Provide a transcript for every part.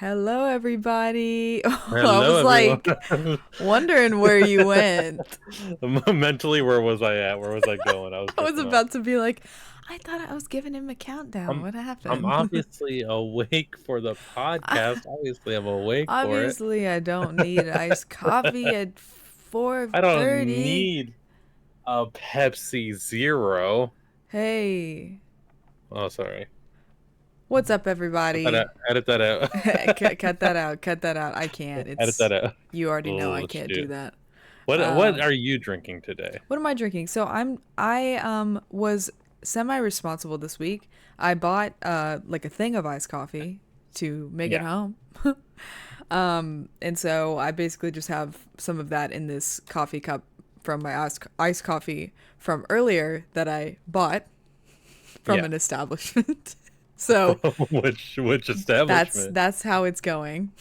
Hello, everybody. I Hello, was everyone. like wondering where you went. Mentally, where was I at? Where was I going? I was I was drifting off. about to be like, I thought I was giving him a countdown. I'm What I'm happened? obviously awake for the podcast. Obviously, I'm awake for it. Obviously, I don't need iced coffee at I don't 4:30. need a Pepsi Zero. Hey, Oh, sorry. what's up, Cut that out. everybody? Edit that out. Cut that out. Cut that out. I can't. Edit that out. You already know I Oh can't do shoot. that. What are you drinking today? What am I drinking? So I was semi-responsible this week. I bought like a thing of iced coffee to make it Yeah. home. And so I basically just have some of that in this coffee cup from my iced coffee from earlier that I bought from Yeah. an establishment. So Which establishment? that's how it's going.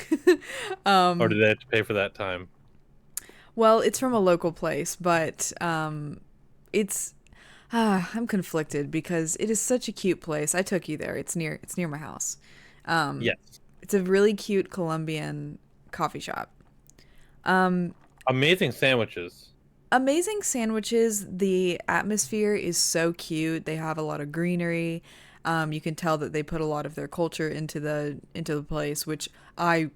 Or did I have to pay for that time? Well, it's from a local place, but it's I'm conflicted because it is such a cute place. I took you there. It's near my house. Um, Yes. it's a really cute Colombian coffee shop. Um, Amazing sandwiches. Amazing sandwiches. The atmosphere is so cute. They have a lot of greenery. You can tell that they put a lot of their culture into the place, which I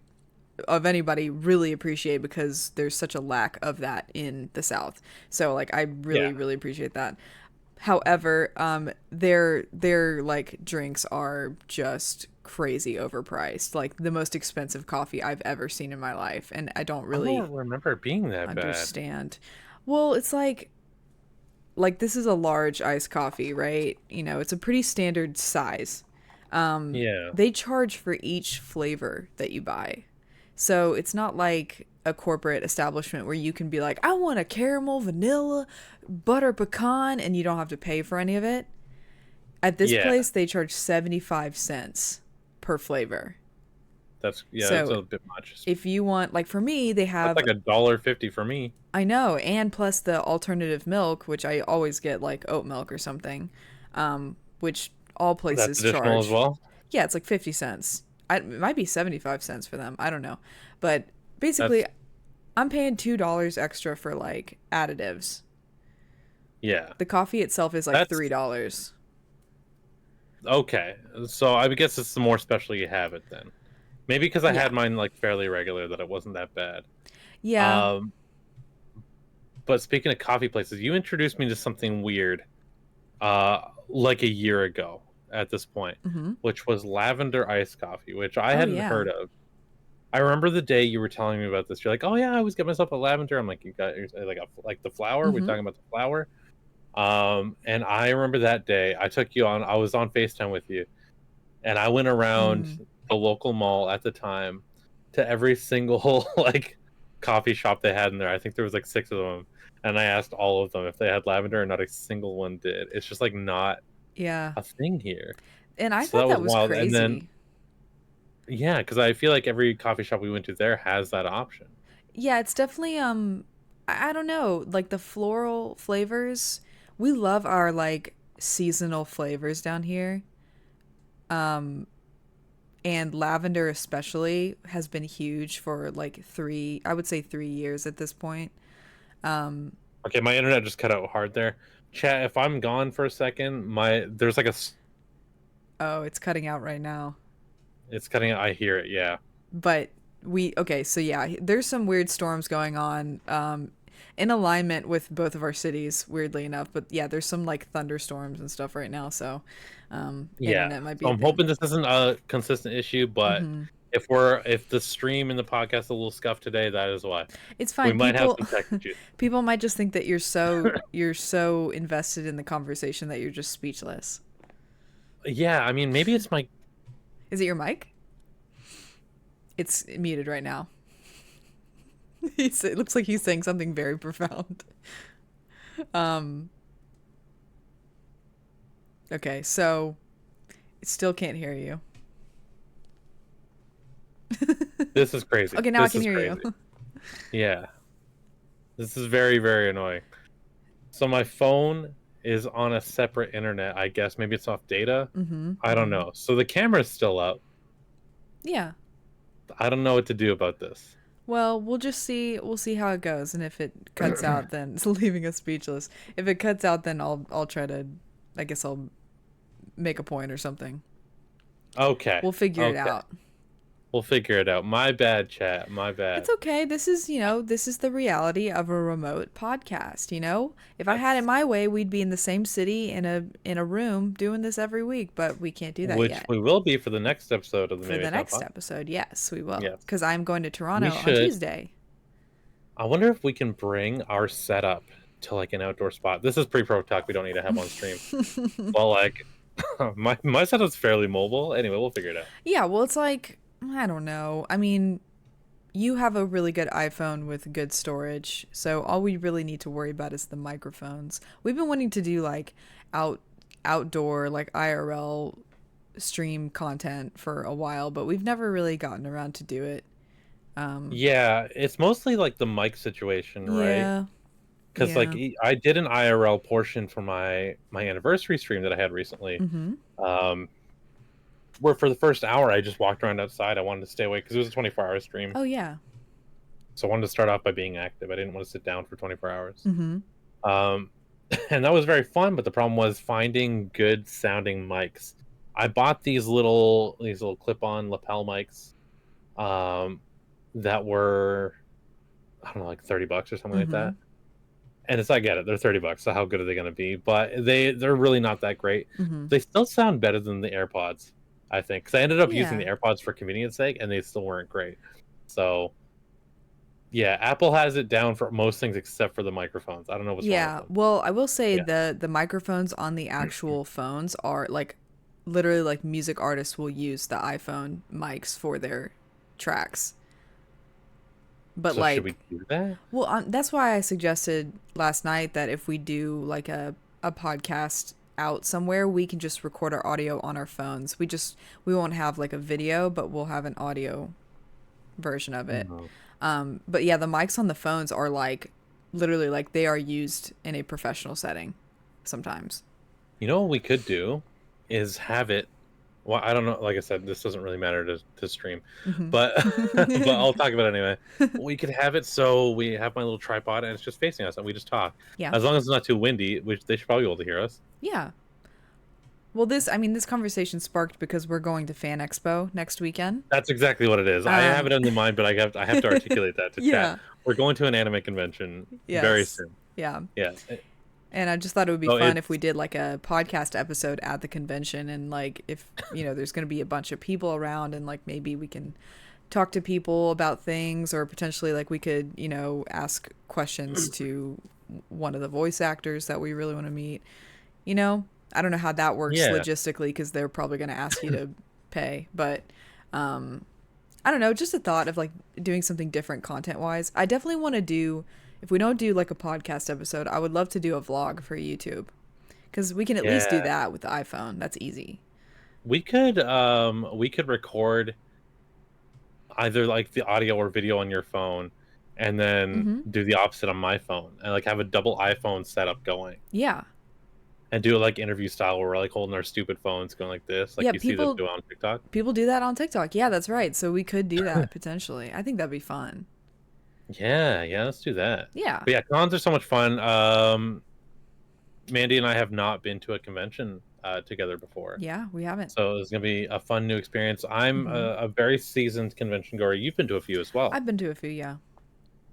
of anybody really appreciate because there's such a lack of that in the South. So like I Yeah. really appreciate that. However, their like drinks are just crazy overpriced. Like the most expensive coffee I've ever seen in my life, and I don't I really don't remember it being that bad. understand. Well, it's like this is a large iced coffee, right? You know, it's a pretty standard size. Yeah. They charge for each flavor that you buy. So it's not like a corporate establishment where you can be like, I want a caramel, vanilla, butter pecan, and you don't have to pay for any of it. At this Yeah. place, they charge 75 cents per flavor. That's So a bit much. if you want, like for me, they That's have, like $1.50 for me. I know, and plus the alternative milk, which I always get like oat milk or something, which all That's places additional as charge. well. Yeah, it's like 50 cents. It might be 75 cents for them. I don't know. But That's basically, I'm paying $2 extra for like additives. yeah. The coffee itself is like That's $3. okay. So I guess it's the more special you have it then. Maybe because I Yeah. had mine like fairly regular that it wasn't that bad. Yeah. Um, but speaking of coffee places, you introduced me to something weird like a year ago at this point, Mm-hmm. which was lavender iced coffee, which I Oh, hadn't yeah. heard of. I remember the day you were telling me about this. You're like, "Oh yeah, I always get myself a lavender." I'm like, "You got like the flower? We're Mm-hmm. talking about the flower." And I remember that day I took you on. I was on FaceTime with you, and I went around Mm. the local mall at the time to every single like coffee shop they had in there. I think there was like six of them, and I asked all of them if they had lavender, and not a single one did. It's just like not Yeah. a thing here. And I So that thought was that was wild. And then crazy. yeah, because I feel like every coffee shop we went to there has that option. Yeah, it's definitely I don't know, like the floral flavors. We love our like seasonal flavors down here. Um and lavender especially has been huge for like 3 years at this point. Um Okay, my internet just cut out hard there. Chat, if I'm gone for a second, my there's like oh, it's cutting out right now. it's cutting out. I hear it. Yeah. But we okay, so yeah, there's some weird storms going on in alignment with both of our cities, weirdly enough. But yeah, there's some like thunderstorms and stuff right now, so Yeah. internet might be So a I'm thing. hoping this isn't a consistent issue, but Mhm. if the stream and the podcast is a little scuffed today, that is why. It's We fine. might have People some tech issues. people might just think that you're so invested in the conversation that you're just speechless. Yeah, I mean maybe it's my Is it your mic? It's muted right now. It looks like he's saying something very profound. Um okay, so it still can't hear you. this is crazy. Okay, now I This can is hear crazy. you. Yeah. This is very, very annoying. So my phone is on a separate internet, I guess. Maybe it's off data. Mhm. I don't Mhm. know. So the camera's still up. Yeah. I don't know what to do about this. Well, we'll just see. We'll see how it goes, and if it cuts out, then it's leaving us speechless. If it cuts out, then I'll try to. I guess I'll make a point or something. Okay. We'll figure it Okay. out. We'll figure it out. My bad, chat. My It's bad. okay. This is, this is the reality of a remote podcast. If I had it That's my way, we'd be in the same city in a room doing this every week, but we can't do that which yet. we will be for the next episode of the For the MaeMaeTown next podcast. episode, yes, we will. Yes. Cuz I'm going to We Toronto on should. Tuesday. I wonder if we can bring our setup to like an outdoor spot. This is pre-pro talk. We don't need to have on stream. Well, like my setup's fairly mobile. Anyway, we'll figure it out. Yeah, well, it's like I don't know. I mean, you have a really good iPhone with good storage, so all we really need to worry about is the microphones. We've been wanting to do like out outdoor like IRL stream content for a while, but we've never really gotten around to do it. Yeah, it's mostly like the mic situation, right? Yeah. Because like Yeah. I did an IRL portion for my anniversary stream that I had recently. Mhm. Um, where for the first hour I just walked around outside. I wanted to stay awake because it was a 24-hour stream, Oh yeah. so I wanted to start off by being active. I didn't want to sit down for 24 hours. Mhm. Um, and that was very fun. But the problem was finding good sounding mics. I bought these little clip-on lapel mics, um, that were, I don't know, like $30 or something like that. Mhm. And it's, I get it, they're $30. So how good are they going to be? But they're really not that great. Mhm. They still sound better than the AirPods, I think, because I ended up using Yeah. the AirPods for convenience sake, and they still weren't great. So yeah, Apple has it down for most things except for the microphones. I don't know what's wrong with Yeah. them. Well, I will say Yeah. the microphones on the actual phones are like literally like music artists will use the iPhone mics for their tracks. But So should we like, do that? well, that's why I suggested last night that if we do like a podcast out somewhere, we can just record our audio on our phones. We won't have like a video, but we'll have an audio version of it. No. But yeah, the mics on the phones are like literally like they are used in a professional setting sometimes. You know what we could do is have it. Well, I don't know. Like I said, this doesn't really matter to stream, but but I'll talk about it anyway. We could have it so we have my little tripod and it's just facing us and we just talk. Yeah. As long as it's not too windy, which they should probably be able to hear us. Yeah. Well, this conversation sparked because we're going to Fan Expo next weekend. That's exactly what it is. I have Um, it in the mind, but I have to articulate that to yeah. chat. We're going to an anime convention very Yes. soon. Yeah. Yeah. And I just thought it would be So fun if we it's did like a podcast episode at the convention and like if, there's going to be a bunch of people around and like maybe we can talk to people about things or potentially like we could, ask questions to one of the voice actors that we really want to meet. I don't know how that works yeah. logistically because they're probably going to ask you to pay, but I don't know, just a thought of like doing something different content wise. I definitely want to do, if we don't do like a podcast episode, I would love to do a vlog for YouTube because we can at least do Yeah. that with the iPhone. That's easy. We could record either like the audio or video on your phone and then Mm-hmm. do the opposite on my phone and like have a double iPhone setup going Yeah. and do it like interview style where we're like holding our stupid phones going like this, like Yeah. you see them People, do on TikTok. people do that on TikTok. Yeah, that's right. So we could do that potentially. I think that'd be fun. Yeah, let's do that. Yeah. But yeah, cons are so much fun. Mandy and I have not been to a convention together before. Yeah, we haven't. So it's gonna be a fun new experience. I'm Mm-hmm. a very seasoned convention goer. You've been to a few as well. I've been to a few, yeah.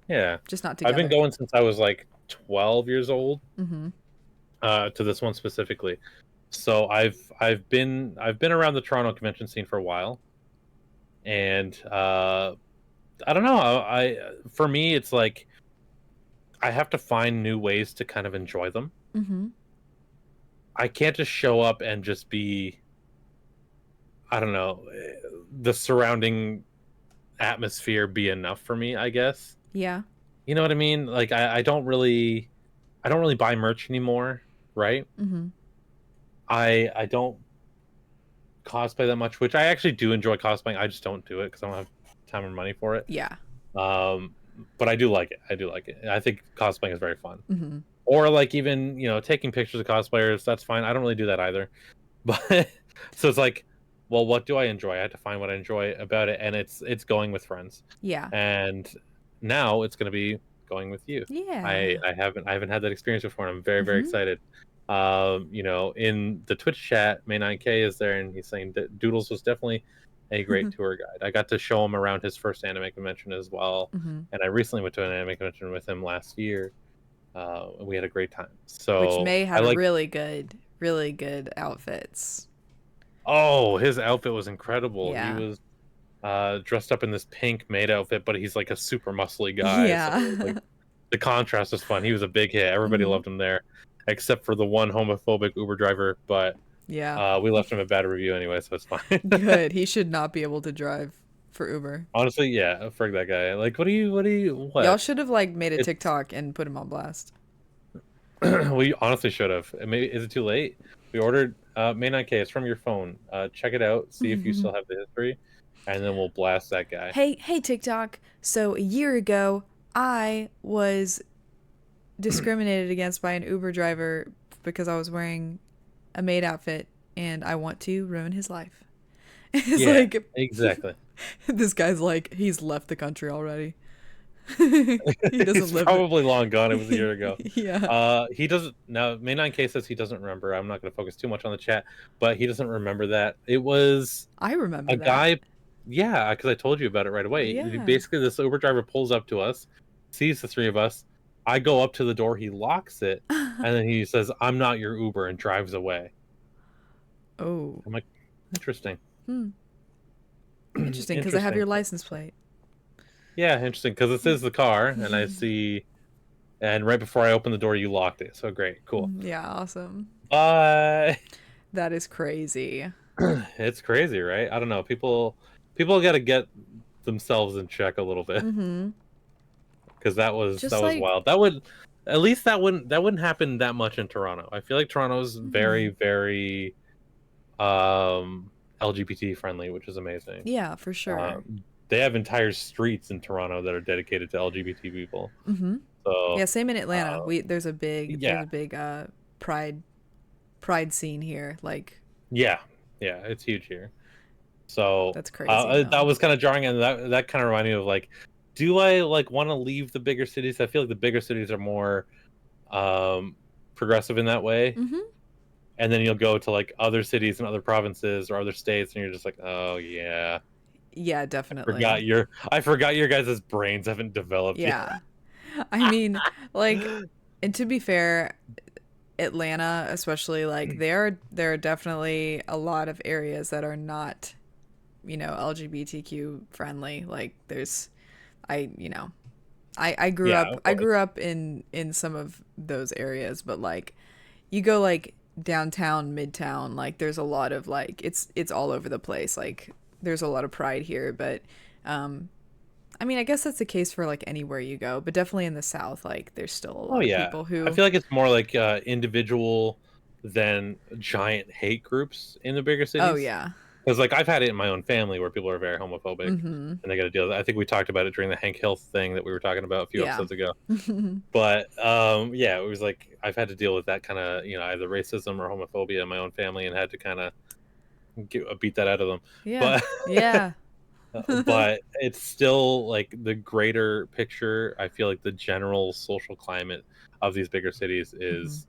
Yeah, Just not I've been together. going since I was like 12 years old. Mm-hmm. To this one specifically. So I've been around the Toronto convention scene for a while, and I don't know. For me, it's like I have to find new ways to kind of enjoy them. Mm-hmm. I can't just show up and just be, I don't know, the surrounding atmosphere be enough for me, I guess. Yeah. You know what I mean? Like I don't really buy merch anymore, right? Mm-hmm. I don't cosplay that much, which I actually do enjoy cosplaying. I just don't do it because I don't have time or money for it. Yeah. Um, but I do like it. I do like it. I think cosplaying is very fun. Mm-hmm. Or like even taking pictures of cosplayers. That's fine. I don't really do that either. But so it's like well, what do I enjoy? I had to find what I enjoy about it, and it's going with friends. Yeah. And now it's going to be going with you. Yeah. I haven't had that experience before, and I'm very very Mm-hmm. excited. In the Twitch chat, May9K is there, and he's saying that Doodles was definitely a great tour guide. I got to show him around his first anime convention as well, Mm-hmm. and I recently went to an anime convention with him last year. And we had a great time. Which So May I had like. really good outfits. Oh, his outfit was incredible. He Yeah. was dressed up in this pink maid outfit, but he's like a super muscly guy. So like Yeah. the contrast was fun. He was a big hit. Everybody Mm-hmm. loved him there, except for the one homophobic Uber driver. But Yeah. we left him a bad review anyway, so it's fine. Good. He should not be able to drive for Uber. Honestly, yeah, frig that guy. Like, Y'all what? should have like made a It's TikTok and put him on blast. we honestly should have. Maybe is it too late? We ordered May 9K. It's from your phone. Check it out. See if you still have the history, and then we'll blast that guy. Hey TikTok. So a year ago, I was discriminated against by an Uber driver because I was wearing a maid outfit and I want to ruin his life. It's Yeah, like exactly. this guy's like he's left the country already. He doesn't He's live there. probably long gone. It was a year ago. Yeah. He doesn't now. May 9K says he doesn't remember. I'm not going to focus too much on the chat, but he doesn't remember that. It was I remember a that. guy. Yeah, because I told you about it right away. Yeah. Basically, this Uber driver pulls up to us, sees the three of us. I go up to the door. He locks it, and then he says, "I'm not your Uber," and drives away. Oh. I'm like, interesting. Hmm. Interesting because I have Interesting. your license plate. Yeah, interesting. Because this is the car, and I see, and right before I open the door, you locked it. So great, cool. Yeah, awesome. Bye. That is crazy. It's crazy, right? I don't know. People got to get themselves in check a little bit Mm-hmm. because Just that was like wild. That would at least that wouldn't happen that much in Toronto. I feel like Toronto's very mhm. very LGBT friendly, which is amazing. Yeah, for sure. They have entire streets in Toronto that are dedicated to LGBT people. Mm-hmm. So Yeah, same in Atlanta. uh, There's yeah, a big pride scene here. Like yeah, yeah, it's huge here. So that's crazy that though. was kind of jarring, and that kind of reminded me of like, do I like want to leave the bigger cities? I feel like the bigger cities are more um, progressive in that way, Mm-hmm. and then you'll go to like other cities and other provinces or other states, and you're just like, oh yeah, Yeah, definitely. I forgot your guys' brains haven't developed yet. Yeah. I mean, like, and to be fair, Atlanta, especially, like, there are definitely a lot of areas that are not, LGBTQ friendly. Like, I, you know, Yeah, I grew up in some of those areas, but like, you go like downtown, midtown, like, there's a lot of like, it's all over the place. Like, there's a lot of pride here, but, um, I mean, I guess that's the case for like anywhere you go, but definitely in the South, like there's still a oh lot of yeah. people I who, feel like it's more like individual than giant hate groups in the bigger oh cities. yeah, Because like I've had it in my own family where people are very homophobic mm-hmm, and they got to deal with it. I think we talked about it during the Hank Hill thing that we were talking about a few yeah, episodes ago. But yeah, it was like I've had to deal with that kind of either racism or homophobia in my own family and had to kind of beat that out of them. yeah, But yeah, but it's still like the greater picture. I feel like the general social climate of these bigger cities hmm is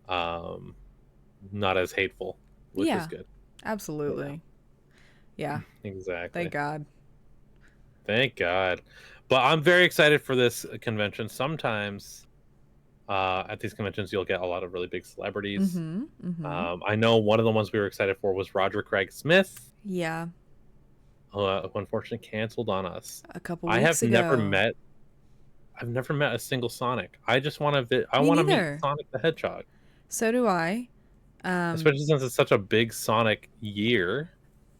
um, not as hateful, which is yeah, good. Yeah, absolutely, yeah. exactly. Thank God. Thank God. But I'm very excited for this convention. Sometimes at these conventions, you'll get a lot of really big celebrities. Mm-hmm. Mm-hmm. I know one of the ones we were excited for was Roger Craig Smith, Yeah, who unfortunately canceled on us. a couple I have weeks never ago. met. I've never met a single Sonic. I just want to. I Me want to meet neither. Sonic the Hedgehog, So do I. Um, especially since it's such a big Sonic year.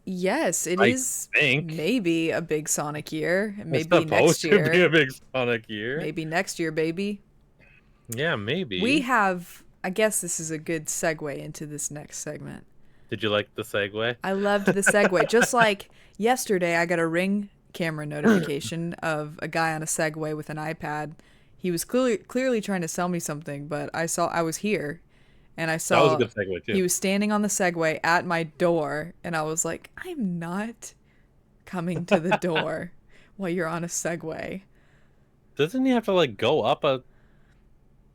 yes, it I is think maybe a big Sonic year. it's Maybe supposed next to be year. a big Sonic year. Maybe next year, baby. Yeah, We maybe. have, I guess this is a good segue into this next segment. Did you like the segue? I loved the segue. Just like yesterday, I got a Ring camera notification of a guy on a Segway with an iPad. He was clearly trying to sell me something, but I was here, and I That was a saw good segue too. he was standing on the Segway at my door, and I was like, I'm not coming to the door while you're on a Segway. Doesn't he have to like go up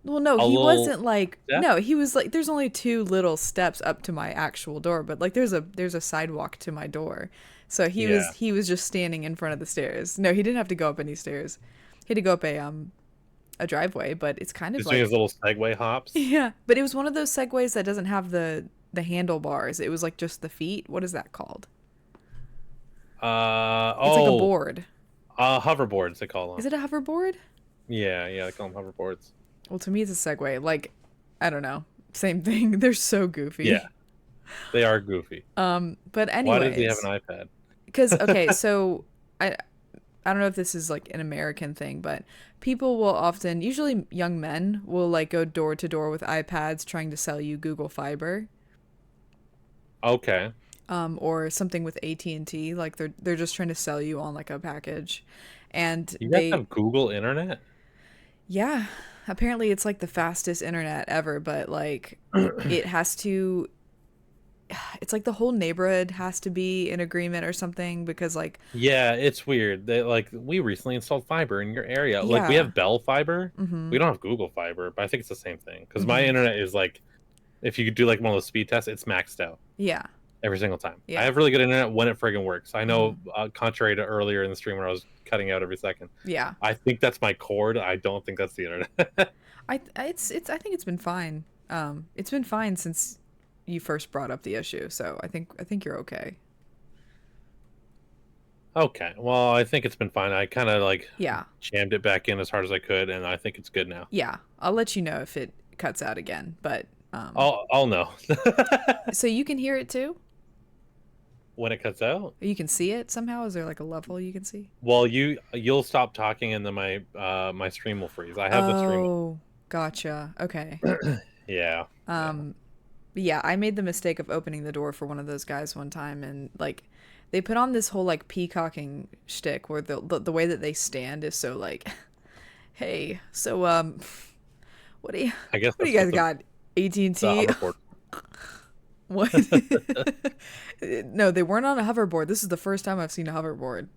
Well, no, a he little wasn't like step? no, he was like there's only two little steps up to my actual door, but like there's a sidewalk to my door. So Yeah. he was just standing in front of the stairs. No, he didn't have to go up any stairs. He had to go up a driveway, but it's kind of He's doing his like little Segway hops. yeah, but it was one of those segways that doesn't have the handlebars. It was like just the feet. What is that called? It's like a Oh, board. hoverboards they call Is them. it a hoverboard? Yeah, yeah, they call them hoverboards. Well, to me it's a segway. Like I don't know. Same thing. They're so Yeah, goofy. they are goofy. But Why does he have anyways, an iPad? because okay, so I don't know if this is like an American thing, but people will often, usually young men, will like go door to door with iPads trying to sell you Google Fiber, Okay. or something with AT&T. Like they're just trying to sell you on like a package, and You guys they have Google Internet? yeah, apparently it's like the fastest internet ever, but like it has to. It's like the whole neighborhood has to be in agreement or something because like Yeah, it's weird. They like we recently installed fiber in your area. Like we yeah, have Bell Fiber. mm-hmm, We don't have Google Fiber, but I think it's the same thing. Because my mm-hmm, internet is like, if you could do like one of those speed tests, it's maxed out yeah, every single time. I yeah, have really good internet when it friggin' works. I mm-hmm, know, contrary to earlier in the stream where I was cutting out every second. yeah. I think that's my cord. I don't think that's the internet. It's I think it's been fine. It's been fine since you first brought up the issue, so I think you're okay. Okay, well, I think it's been fine. I kind of like Yeah, jammed it back in as hard as I could, and I think it's good now. yeah. I'll let you know if it cuts out again, but I'll know so you can hear it too. when it cuts out. You can see it somehow. Is there like a level you can see? Well, you'll stop talking, and then my stream will freeze. I have the stream. Oh, gotcha. Okay. Yeah, yeah, But yeah, I made the mistake of opening the door for one of those guys one time, and like they put on this whole like peacocking shtick where the way that they stand is so like, hey, so what do you I guess what do that's you what guys got? the AT&T? hoverboard. What? No, they weren't on a hoverboard. This is the first time I've seen a hoverboard,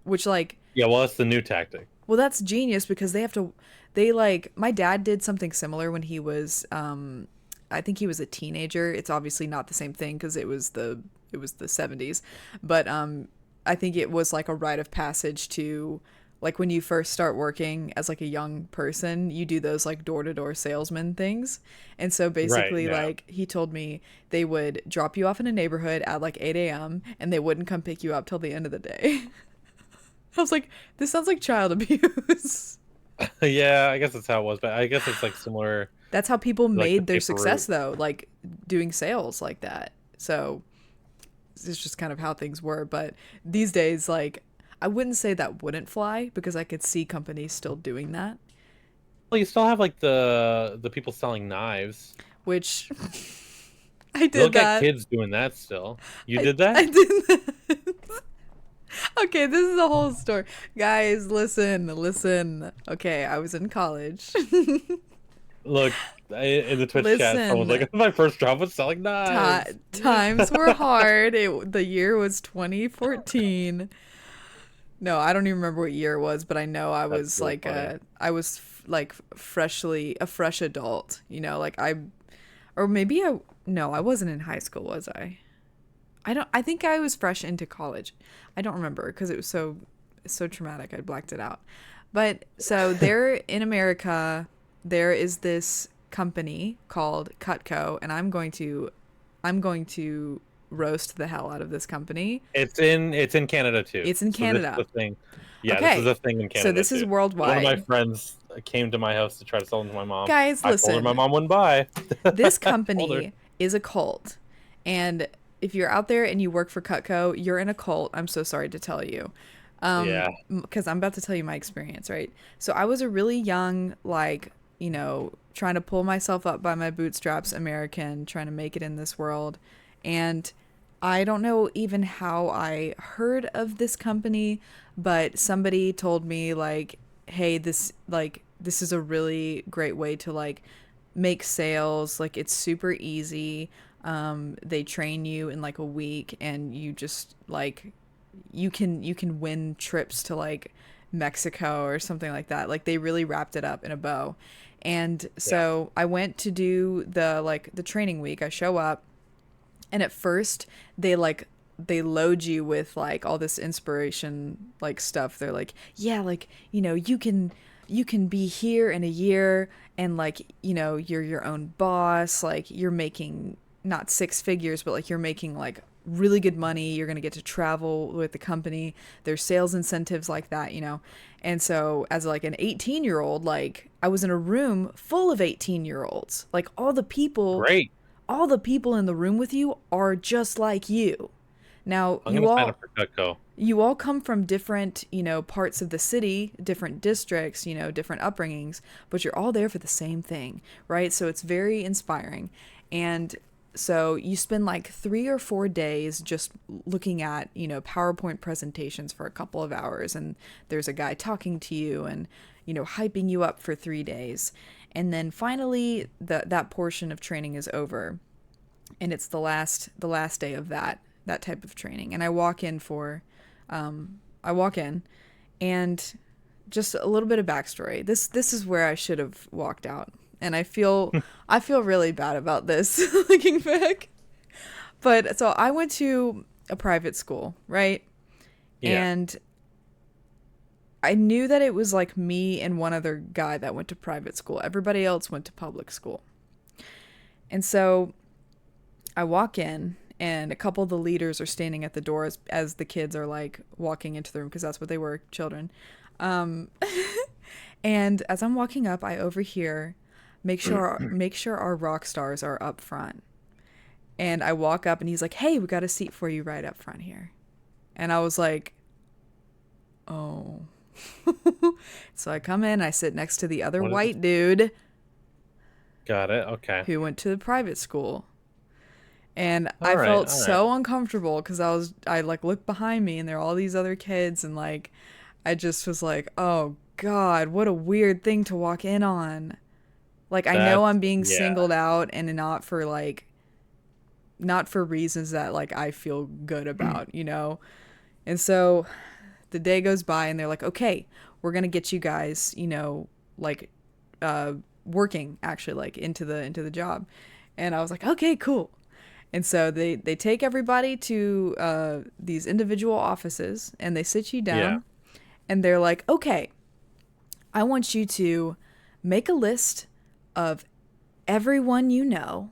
which like Yeah, well, that's the new tactic. well, that's genius because they have to they like my dad did something similar when he was I think he was a teenager. It's obviously not the same thing because it was the 70s. But I think it was like a rite of passage to like when you first start working as like a young person, you do those like door-to-door salesman things. And so Right. basically Yeah. like he told me they would drop you off in a neighborhood at like 8 a.m. and they wouldn't come pick you up till the end of the day. I was like, this sounds like child abuse. Yeah, I guess that's how it was, but I guess it's like similar, That's how people like the made their paper route. success though, like doing sales like that. So it's just kind of how things were. But these days, like I wouldn't say that wouldn't fly because I could see companies still doing that, Well, you still have like the people selling knives. which I You'll did get that. kids doing that still. You did that? I did that. Okay, this is a whole story. Guys, listen. Okay, I was in college. Look, in the Twitch chat, someone's Listen. like, "My first job was selling knives." Times were hard. The year was 2014. No, I don't even remember what year it was, but I know I That's was really like funny. I was like freshly a fresh adult, you know, like I or maybe I no, I wasn't in high school, was I? I think I was fresh into college. I don't remember because it was so traumatic. I blacked it out. But so there in America, there is this company called Cutco, and I'm going to roast the hell out of this company. It's in Canada too. It's in So this is the Canada. thing. Yeah, this is Okay. a thing in So Canada this is too. One of my worldwide. friends came to my house to try to sell them to my mom. Guys, I told her my listen. mom wouldn't buy. This I told her. company is a cult. And if you're out there and you work for Cutco, you're in a cult. I'm so sorry to tell you. Yeah. Because I'm about to tell you my experience, right? So I was a really young, like, you know, trying to pull myself up by my bootstraps American, trying to make it in this world. And I don't know even how I heard of this company, but somebody told me like, hey, this is a really great way to like make sales. Like it's super easy. They train you in like a week, and you just like you can win trips to like Mexico or something like that. Like they really wrapped it up in a bow. And Yeah. so I went to do the training week. I show up, and at first they like they load you with like all this inspiration like stuff. They're like, yeah, like, you can be here in a year, and like, you're your own boss, like you're making not six figures, but like you're making like really good money. You're going to get to travel with the company. There's sales incentives like that. And so as like an 18-year-old, like I was in a room full of 18-year-olds. Like Great. all the people in the room with you are just like you. Now, I'm gonna sign up for Cutco. you all come from different, parts of the city, different districts, different upbringings, but you're all there for the same thing, right? So it's very inspiring. And so you spend like 3 or 4 days just looking at, PowerPoint presentations for a couple of hours, and there's a guy talking to you and, hyping you up for 3 days. And then finally that portion of training is over, and it's the last day of that type of training. And I walk in, and just a little bit of backstory. This is where I should have walked out, and I feel really bad about this looking back. But so I went to a private school, right? Yeah. And I knew that it was like me and one other guy that went to private school. Everybody else went to public school. And so I walk in, and a couple of the leaders are standing at the door as the kids are like walking into the room, because that's what they were, children. Um, and as I'm walking up, I overhear, make sure our rock stars are up front. And I walk up, and he's like, "Hey, we got a seat for you right up front here." And I was like, "Oh." So I come in, I sit next to the other What is it? white dude Got it. Okay. who went to the private school. And All I right. felt All right. so uncomfortable because I like looked behind me, and there are all these other kids, and like I just was like, "Oh God, what a weird thing to walk in on." Like I know That's I'm being yeah. singled out, and not for reasons that like I feel good about. And so the day goes by, and they're like, "Okay, we're going to get you guys, like uh working actually like into the job." And I was like, "Okay, cool." And so they take everybody to these individual offices, and they sit you Yeah. down, and they're like, "Okay, I want you to make a list of everyone you know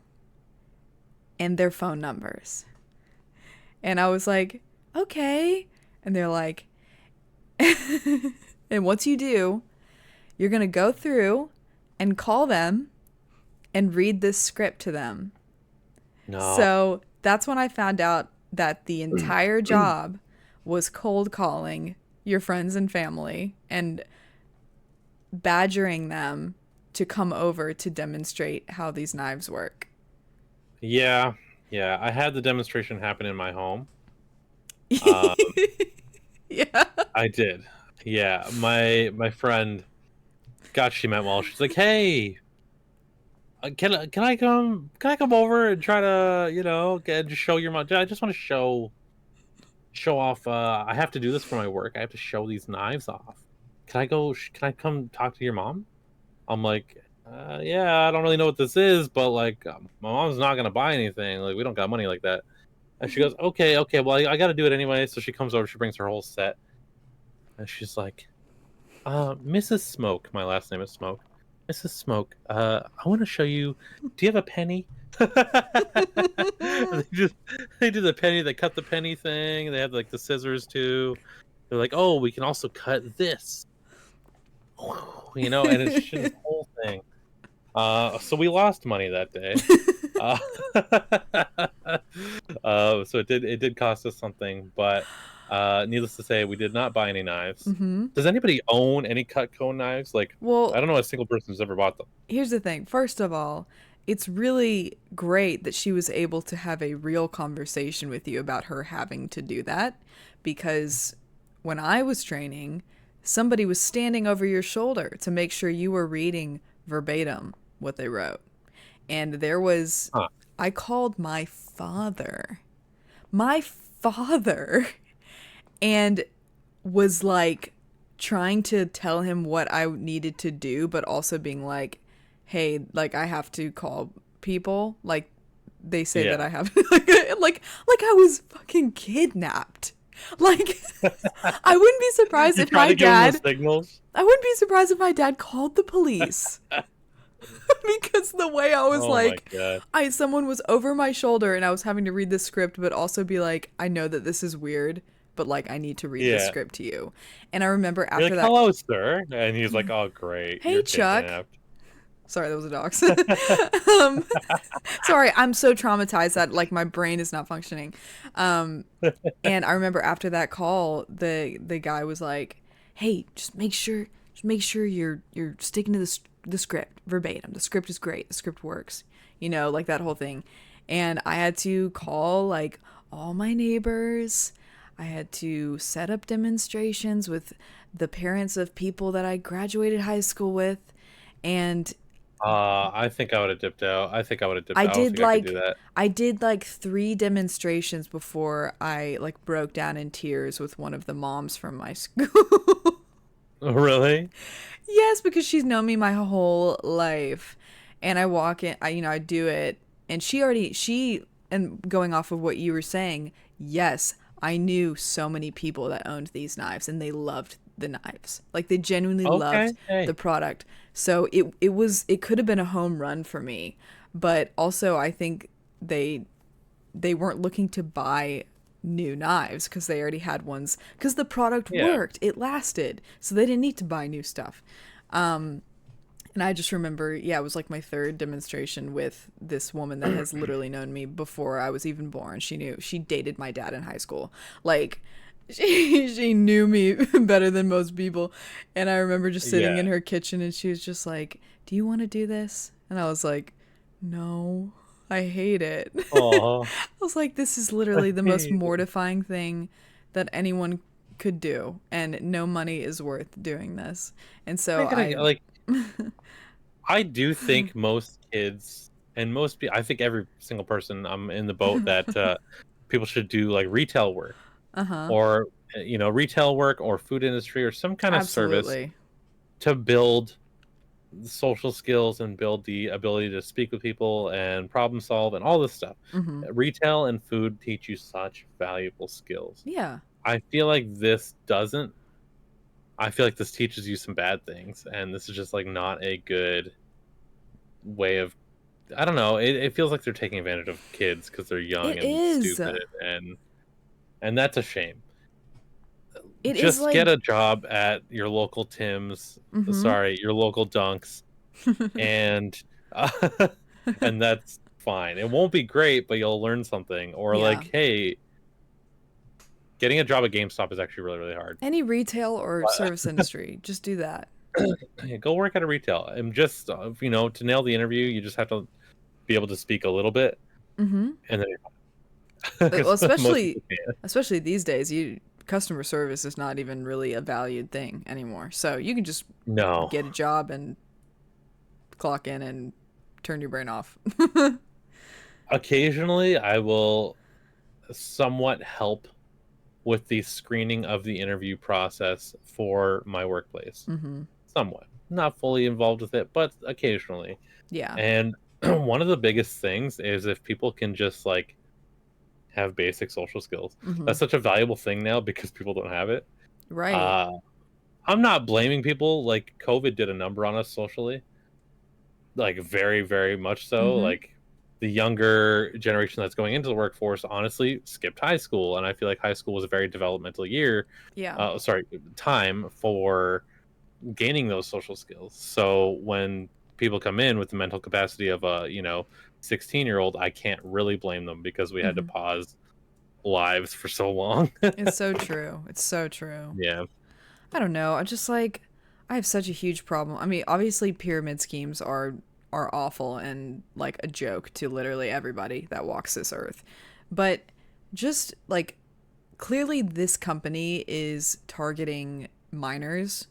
and their phone numbers." And I was like, "Okay." And they're like, "And once you do, you're going to go through and call them and read this script to them." No. So that's when I found out that the entire job was cold calling your friends and family and badgering them to come over to demonstrate how these knives work. Yeah. Yeah. I had the demonstration happen in my home. Um, Yeah. I did. Yeah. My friend, God, she meant well. She's like, "Hey, can I come over and try to just show your mom? I just want to show off. I have to do this for my work. I have to show these knives off. Can I come talk to your mom?" I'm like, "Yeah, I don't really know what this is, but like, my mom's not gonna buy anything. Like, we don't got money like that." And she goes, "Okay, okay. Well, I got to do it anyway." So she comes over. She brings her whole set, and she's like, Mrs. Smoke. My last name is Smoke. Mrs. Smoke. I want to show you. Do you have a penny?" they just they do the penny. They cut the penny thing. They have like the scissors too. They're like, "Oh, we can also cut this." And it's just a whole thing. So we lost money that day. Uh, so it did cost us something, but needless to say, we did not buy any knives. Mm-hmm. Does anybody own any Cutco knives? Like, I Well, don't know a single person who's ever bought them. here's the thing. First of all, it's really great that she was able to have a real conversation with you about her having to do that, because when I was training, somebody was standing over your shoulder to make sure you were reading verbatim what they wrote. And there was, Huh. I called my father, and was like trying to tell him what I needed to do, but also being like, hey, like I have to call people. Like they say that Yeah. I have like I was fucking kidnapped. Like I wouldn't be surprised You if try my to give them the dad signals. I wouldn't be surprised if my dad called the police. Because the way I was Oh my like, god. someone was over my shoulder and I was having to read the script, but also be like, I know that this is weird, but like I need to read this Yeah. script to you. And I remember You're after like, that, "Hello, sir," and he's like, "Oh, great, hey you're Chuck. kidnapped." Sorry, that was a dog. um, sorry, I'm so traumatized that like my brain is not functioning. Um, and I remember after that call, the guy was like, "Hey, just make sure you're sticking to the script verbatim. The script is great. The script works. You know, like that whole thing." And I had to call like all my neighbors. I had to set up demonstrations with the parents of people that I graduated high school with, and I think I would have dipped out. I think I would have dipped I out. I don't did think I could do like that. I did like 3 demonstrations before I like broke down in tears with one of the moms from my school. Really? Yes, because she's known me my whole life. And I walk in, I do it. And and going off of what you were saying, yes, I knew so many people that owned these knives and they loved the knives. Like they genuinely Okay. loved Hey. the product. So it could have been a home run for me. But also I think they they weren't looking to buy new knives because they already had ones because the product Yeah. worked, it lasted, so they didn't need to buy new stuff. And I just remember, yeah, it was like my third demonstration with this woman that has literally known me before I was even born. She dated my dad in high school. Like she knew me better than most people. And I remember just sitting Yeah. in her kitchen and she was just like, "Do you want to do this?" And I was like, "No. I hate it." Oh. I was like, "This is literally the most Hey. mortifying thing that anyone could do, and no money is worth doing this." And I so gotta I like. I do think most kids and most people. I think every single person. I'm in the boat that people should do like retail work uh-huh. or retail work or food industry or some kind of service Absolutely. to build social skills and build the ability to speak with people and problem solve and all this stuff. Mhm. Retail and food teach you such valuable skills. Yeah. I feel like this doesn't. I feel like this teaches you some bad things, and this is just like not a good way of. I don't know. It feels like they're taking advantage of kids because they're young It and is. stupid, and that's a shame. It is Just get like a job at your local Tim's. mhm. Sorry, your local Dunks, and and that's fine. It won't be great, but you'll learn something. Or Yeah. like, hey, getting a job at GameStop is actually really, really hard. Any retail or service industry, just do that. Yeah, go work at a retail. And just to nail the interview, you just have to be able to speak a little bit, Mhm. and then Well, because most people can't. especially these days, you customer service is not even really a valued thing anymore. So you can just No. get a job and clock in and turn your brain off. Occasionally, I will somewhat help with the screening of the interview process for my workplace. Mhm. Somewhat. Not fully involved with it, but occasionally. Yeah. And one of the biggest things is if people can just like have basic social skills. Mhm. That's such a valuable thing now because people don't have it. Right. Uh, I'm not blaming people. Like COVID did a number on us socially, like very, very much so. Mhm. Like the younger generation that's going into the workforce honestly skipped high school, and I feel like high school was a very developmental year. Yeah. Sorry, time for gaining those social skills. So when people come in with the mental capacity of a 16-year-old, I can't really blame them because we had to Mhm. pause lives for so long. It's so true. It's so true. Yeah. I don't know. I just like I have such a huge problem. I mean, obviously pyramid schemes are awful and like a joke to literally everybody that walks this earth. But just like clearly this company is targeting minors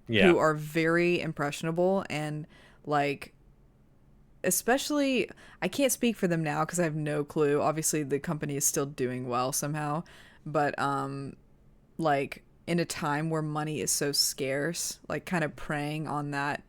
Yeah. who are very impressionable and like especially, I can't speak for them now because I have no clue. Obviously, the company is still doing well somehow, but like in a time where money is so scarce, like kind of preying on that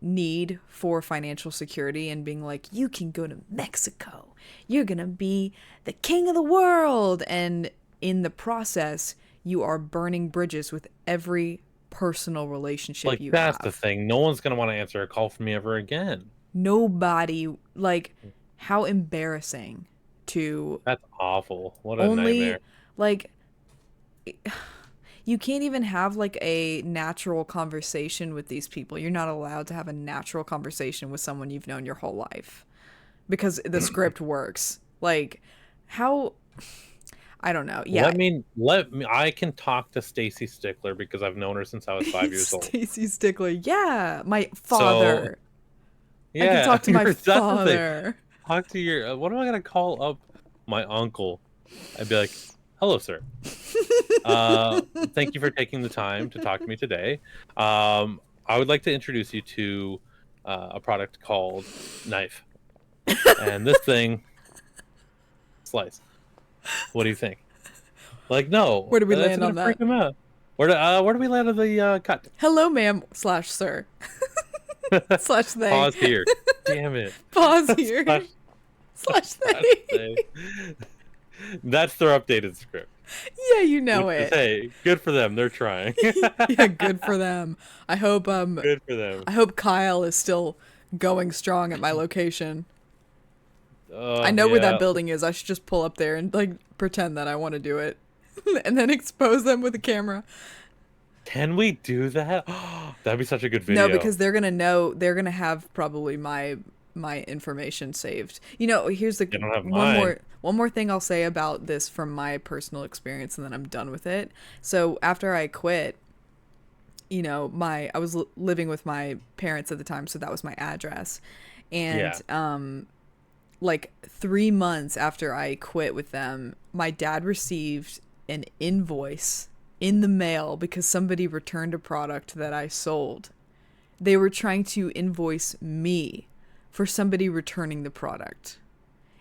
need for financial security and being like, you can go to Mexico, you're gonna be the king of the world, and in the process you are burning bridges with every personal relationship Like you that's the have. thing. No one's gonna want to answer a call from me ever again. Nobody, like, how embarrassing to That's awful. What a nightmare. only, like, you can't even have like a natural conversation with these people. You're not allowed to have a natural conversation with someone you've known your whole life because the script works. Like, how, I don't know. Yeah. Let me I can talk to Stacy Stickler because I've known her since I was 5 years old. Stacy Stickler. Yeah. My So father. I can yeah, talk to my that's the thing. father. Talk to your what am I gonna call up my uncle? I'd be like, hello, sir. Uh, Thank you for taking the time to talk to me today. I would like to introduce you to a product called Knife, and this thing slice. What do you think? Like, no, Where do we that's land gonna on freak that? him out. Where do we land on the cut? Hello, ma'am slash sir slash they. Pause here. Damn it. Pause here. Slash, Slash slash they. say. That's their updated script. Yeah, you Which know is, it. hey, good for them. They're trying. Yeah, good for them. Good for them. I hope Kyle is still going strong at my location. I Oh know where that yeah. building is. I should just pull up there and like pretend that I want to do it. And then expose them with a camera. Can we do that? That'd be such a good No, video. because they're going to know, they're going to have probably my information saved. You know, here's the You don't have mine. one more thing I'll say about this from my personal experience and then I'm done with it. So, after I quit, you know, I was living with my parents at the time, so that was my address. And Yeah. like 3 months after I quit with them, my dad received an invoice in the mail because somebody returned a product that I sold. They were trying to invoice me for somebody returning the product.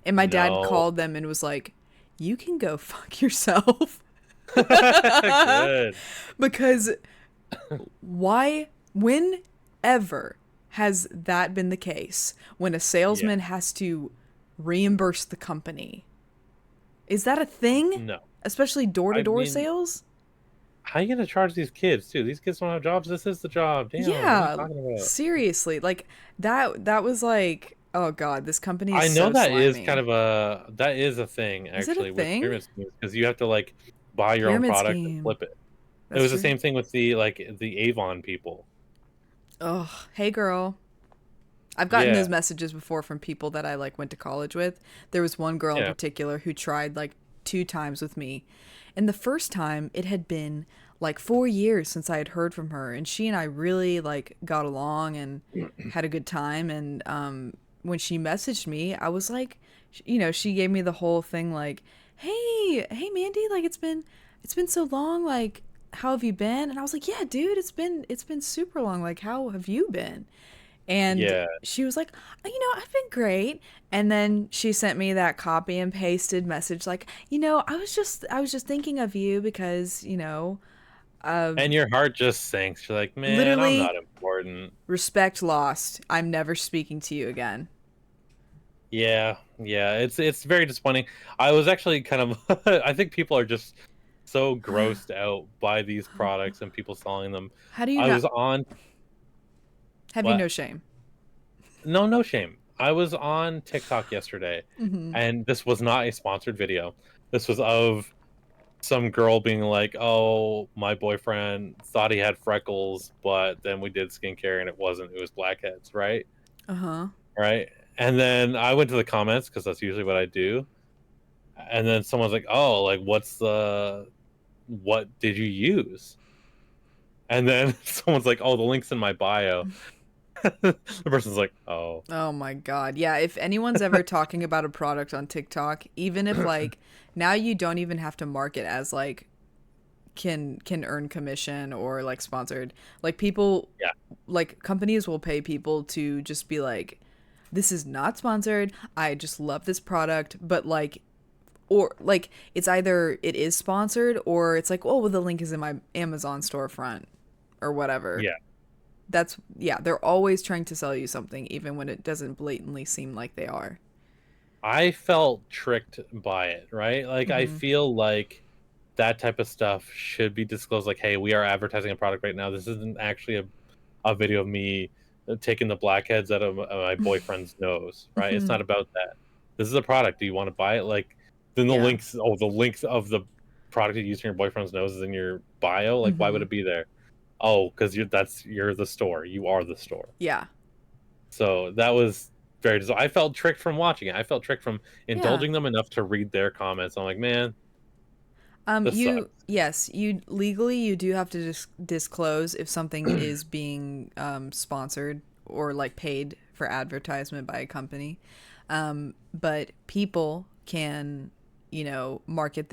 And my dad No. called them and was like, "You can go fuck yourself." Good. Because why, whenever has that been the case when a Yeah. salesman has to reimburse the company? Is that a thing? No. Especially door to I door mean, sales? how you gonna charge these kids too? These kids don't have jobs. This is the job. Damn. What are you Yeah, talking about? seriously. Like that was like, oh god, this company is I know so that is kind slimy. of that is a thing Is it a actually with thing? pyramid schemes because you have to like buy your own Pyramid product and scheme. flip it. It That's was the true. same thing with the Avon people. Oh, hey girl. I've gotten those Yeah. messages before from people that I like went to college with. There was one girl in Yeah. particular who tried like 2 times with me. And the first time it had been like 4 years since I had heard from her, and she and I really like got along and had a good time. And when she messaged me, I was like, you know, she gave me the whole thing like, hey Mandy, like it's been so long, like how have you been? And I was like, yeah, dude, it's been super long. Like how have you been? And Yeah. she was like, "Oh, you know, I've been great." And then she sent me that copy and pasted message like, "You know, I was just thinking of you because, you know, uh And your heart just sinks. You're like, man, I'm literally not important. respect lost. I'm never speaking to you again." Yeah, yeah, it's very disappointing. I was actually kind of I think people are just so grossed out by these products and people selling them. How do you I not was on have you what? no shame? No, no shame. I was on TikTok yesterday, Mhm. and this was not a sponsored video. This was of some girl being like, "Oh, my boyfriend thought he had freckles, but then we did skincare and it wasn't. It was blackheads, right?" Uh-huh. Right? And then I went to the comments because that's usually what I do. And then someone's like, "Oh, like what did you use?" And then someone's like, "Oh, the link's in my bio." The person's like, "Oh, Oh my God. Yeah, if anyone's ever talking about a product on TikTok, even if like now you don't even have to mark it as like can earn commission or like sponsored. Like people, Yeah. like companies will pay people to just be like, this is not sponsored. I just love this product, but like, or like it's either it is sponsored or it's like, oh, well, the link is in my Amazon storefront or whatever. Yeah. That's yeah, they're always trying to sell you something, even when it doesn't blatantly seem like they are. I felt tricked by it, right? Like I Mm-hmm. feel like that type of stuff should be disclosed. Like, hey, we are advertising a product right now. This isn't actually a video of me taking the blackheads out of my boyfriend's nose, right? It's not about that. This is a product. Do you want to buy it? Like, then the Yeah. links. Oh, the links of the product you use in your boyfriend's nose is in your bio. Like, why would Mm-hmm. it be there? Oh, because you're the store. You are the store. Yeah. So that was very. I felt tricked from watching it. I felt tricked from Yeah. indulging them enough to read their comments. I'm like, man, this You sucks. yes, you legally you do have to disclose if something is being sponsored or like paid for advertisement by a company. But people can, market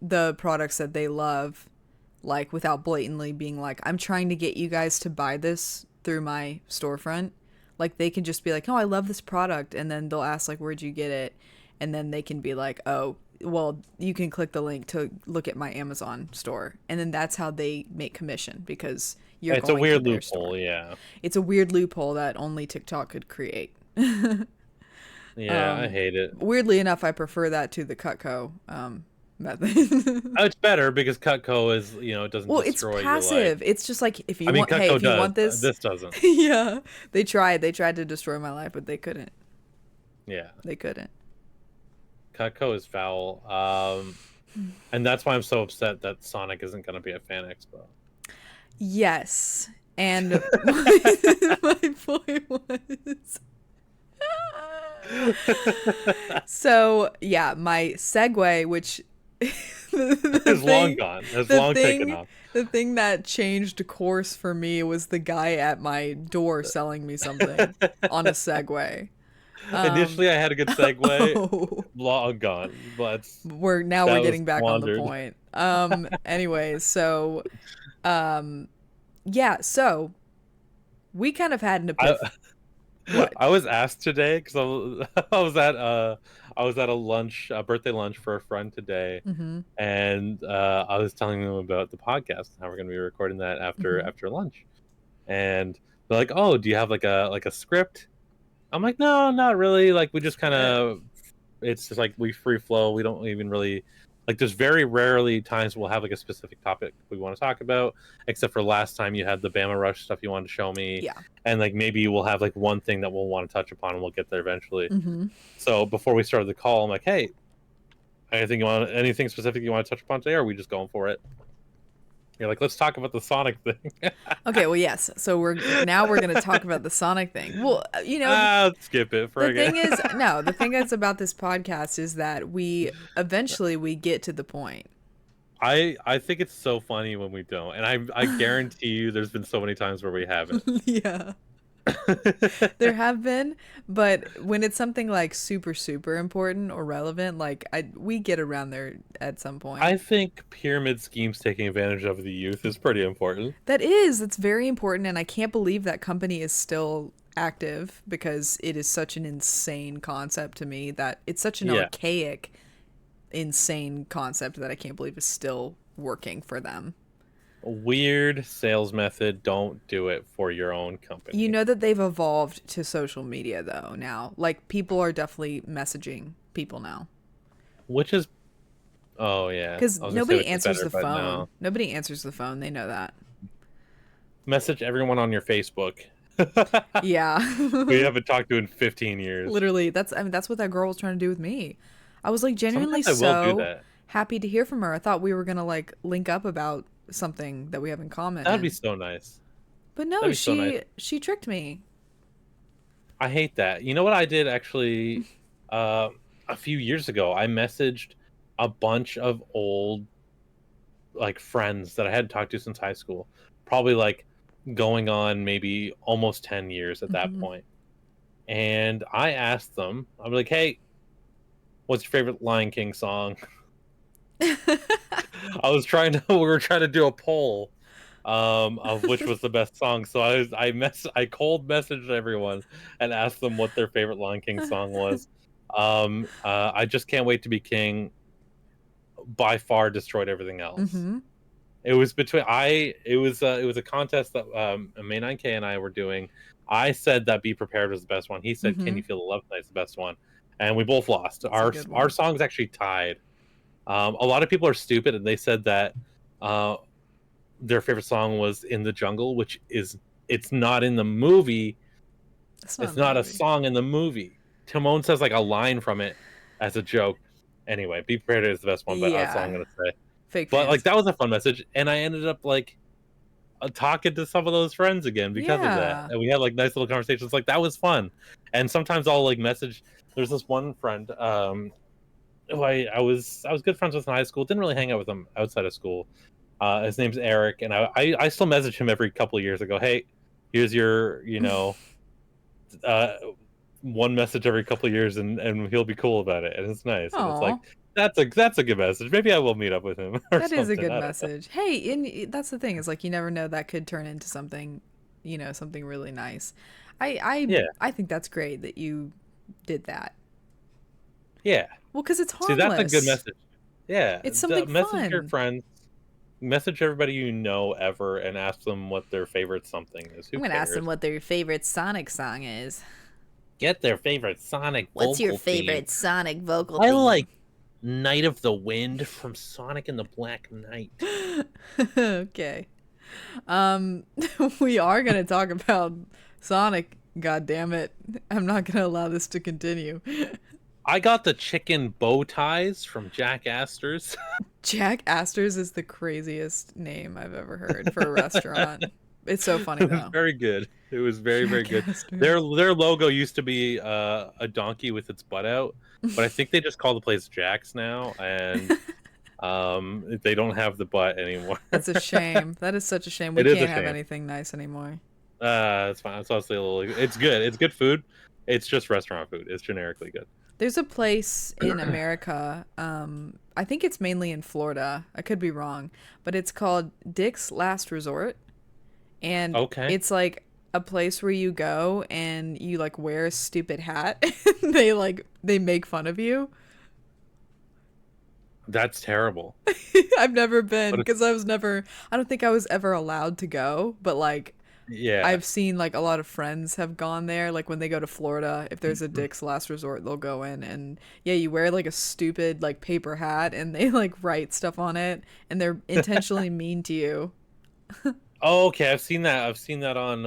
the products that they love, like without blatantly being like, I'm trying to get you guys to buy this through my storefront. Like they can just be like, oh, I love this product, and then they'll ask like, where'd you get it, and then they can be like, oh, well, you can click the link to look at my Amazon store, and then that's how they make commission because you're It's a going to weird their store. loophole. Yeah, It's a weird loophole that only TikTok could create. yeah, I hate it. Weirdly enough, I prefer that to the Cutco method. It's better because Cutco is, it doesn't Well, it's destroy your life. passive. It's just like if I you mean, want, hey, Cutco if you does. want this, This doesn't. yeah. They tried to destroy my life, but they couldn't. Yeah, They couldn't. Cutco is foul. And that's why I'm so upset that Sonic isn't going to be at Fan Expo. Yes. And my point was so yeah, my segue, which the It's long thing gone. It's the long taken thing off. the thing that changed course for me was the guy at my door selling me something on a Segway. Initially, I had a good segue. Oh, Long gone, but we're that was getting back on the wandered. point. Anyway, so um yeah, so we kind of had an I what? I was asked today because I was at a lunch, a birthday lunch for a friend today, Mm-hmm. and I was telling them about the podcast and how we're going to be recording that Mm-hmm. after lunch, and they're like, "Oh, do you have like a script?" I'm like, "No, not really. Like we just kind of, it's just like we free flow. We don't even really like. There's very rarely times we'll have like a specific topic we want to talk about, except for last time you had the Bama Rush stuff you wanted to show me, Yeah. and like maybe we'll have like one thing that we'll want to touch upon, and we'll get there eventually." Mm-hmm. So before we started the call, I'm like, "Hey, anything specific you want to touch upon today, or are we just going for it?" You're like, "Let's talk about the Sonic thing." Okay, well, yes. So we're going to talk about the Sonic thing. Well, Skip it for the a thing is, no, the thing is about this podcast is that we eventually we get to the point. I think it's so funny when we don't, and I guarantee you, there's been so many times where we haven't. Yeah. There have been, but when it's something like super super important or relevant, like we get around there at some point. I think pyramid schemes taking advantage of the youth is pretty important. That's very important, and I can't believe that company is still active because it is such an insane concept to me that it's such an Yeah, archaic insane concept that I can't believe is still working for them. weird sales method. Don't do it for your own You company. know that they've evolved to social media though now. Like people are definitely messaging people now. Which is, oh yeah, Cuz I was gonna say nobody which is answers better, the but phone. no. Nobody answers the phone. They know that. Message everyone on your Facebook. Yeah. We haven't talked to in 15 years. Literally, that's what that girl was trying to do with me. I was like genuinely Sometimes I will do so that. happy to hear from her. I thought we were going to like link up about something that we have in common That'd be and so nice. but no, That'd be so nice. she tricked me. I hate that. You know what I did actually uh, a few years ago? I messaged a bunch of old like friends that I hadn't talked to since high school. Probably like going on maybe almost 10 years at that Hmm. point. And I asked them, I'm like, "Hey, what's your favorite Lion King song?" I was trying to we were trying to do a poll of which was the best song. So I cold messaged everyone and asked them what their favorite Lion King song was. I just can't wait to be king by far destroyed everything else. Mm-hmm. It was between I it was a contest that May 9K and I were doing. I said that Be Prepared was the best one. He said Can Mm-hmm. You Feel the Love Tonight's the best one. And we both lost. That's a good Our one. songs actually tied. A lot of people are stupid and they said that uh, their favorite song was In the Jungle, which is it's not in the movie. That's not It's in the not a movie. song in the movie. Timon says like a line from it as a joke. Anyway, Be Prepared is the best one, but that's all I'm Yeah. gonna say. Fake But like fans. that was a fun message, and I ended up like talking to some of those friends again because of that, Yeah. and we had like nice little conversations. Like that was fun, and sometimes I'll like message. There's this one friend who I was good friends with in high school. Didn't really hang out with him outside of school. His name's Eric, and I still message him every couple of years. I go, hey, here's your uh, one message every couple of years, and he'll be cool about it, and it's nice, and it's like Oh, that's a good message. Maybe I will meet up with him or that is a something. good I don't know. message. Hey, and that's the thing is like you never know that could turn into something, something really nice. Yeah, I think that's great that you did that. yeah. Well, because it's See, that's a good harmless. message. Yeah, It's something message your fun. friends, message everybody you know ever, and ask them what their favorite something is. Who I'm gonna ask them cares? what their favorite Sonic song is. Get their favorite Sonic What's your vocal theme. favorite Sonic vocal I theme? like Night of the Wind from Sonic and the Black Knight. Okay. Um, we are gonna talk about Sonic. God damn it! I'm not gonna allow this to continue. I got the chicken bow ties from Jack Astor's. Jack Astor's is the craziest name I've ever heard for a restaurant. It's so funny It was though. very good. It was very, very Jack good. Astor's. Their logo used to be a donkey with its butt out, but I think they just call the place Jack's now, and they don't have the butt anymore. That's a shame. That is such a shame. We It is a can't have shame. anything nice anymore. It's fine. It's honestly a little. It's good. It's good food. It's just restaurant food. It's generically good. There's a place in America. I think it's mainly in Florida. I could be wrong, but it's called Dick's Last Resort, and Okay, it's like a place where you go and you like wear a stupid hat. And they make fun of you. that's terrible. I've never been But because I was never. I don't think I was ever allowed to go, but like yeah, I've seen like a lot of friends have gone there. Like when they go to Florida, if there's a Dick's Last Resort, they'll go in and yeah, you wear like a stupid like paper hat and they like write stuff on it and they're intentionally mean to you. oh, okay. I've seen that. I've seen that on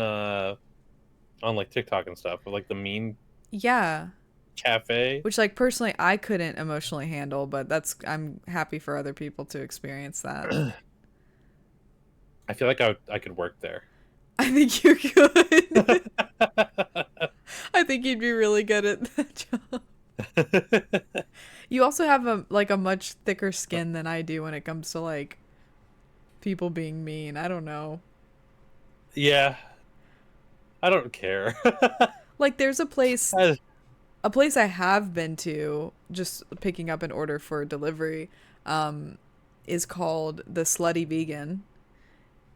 like TikTok and stuff. Like the mean Yeah, cafe. which like personally I couldn't emotionally handle, but I'm happy for other people to experience that. I feel like I could work there. I think you could. I think you'd be really good at that job. You also have a much thicker skin than I do when it comes to like people being mean. I don't know. Yeah, I don't care. Like there's I- a place I have been to just picking up an order for delivery is called the Slutty Vegan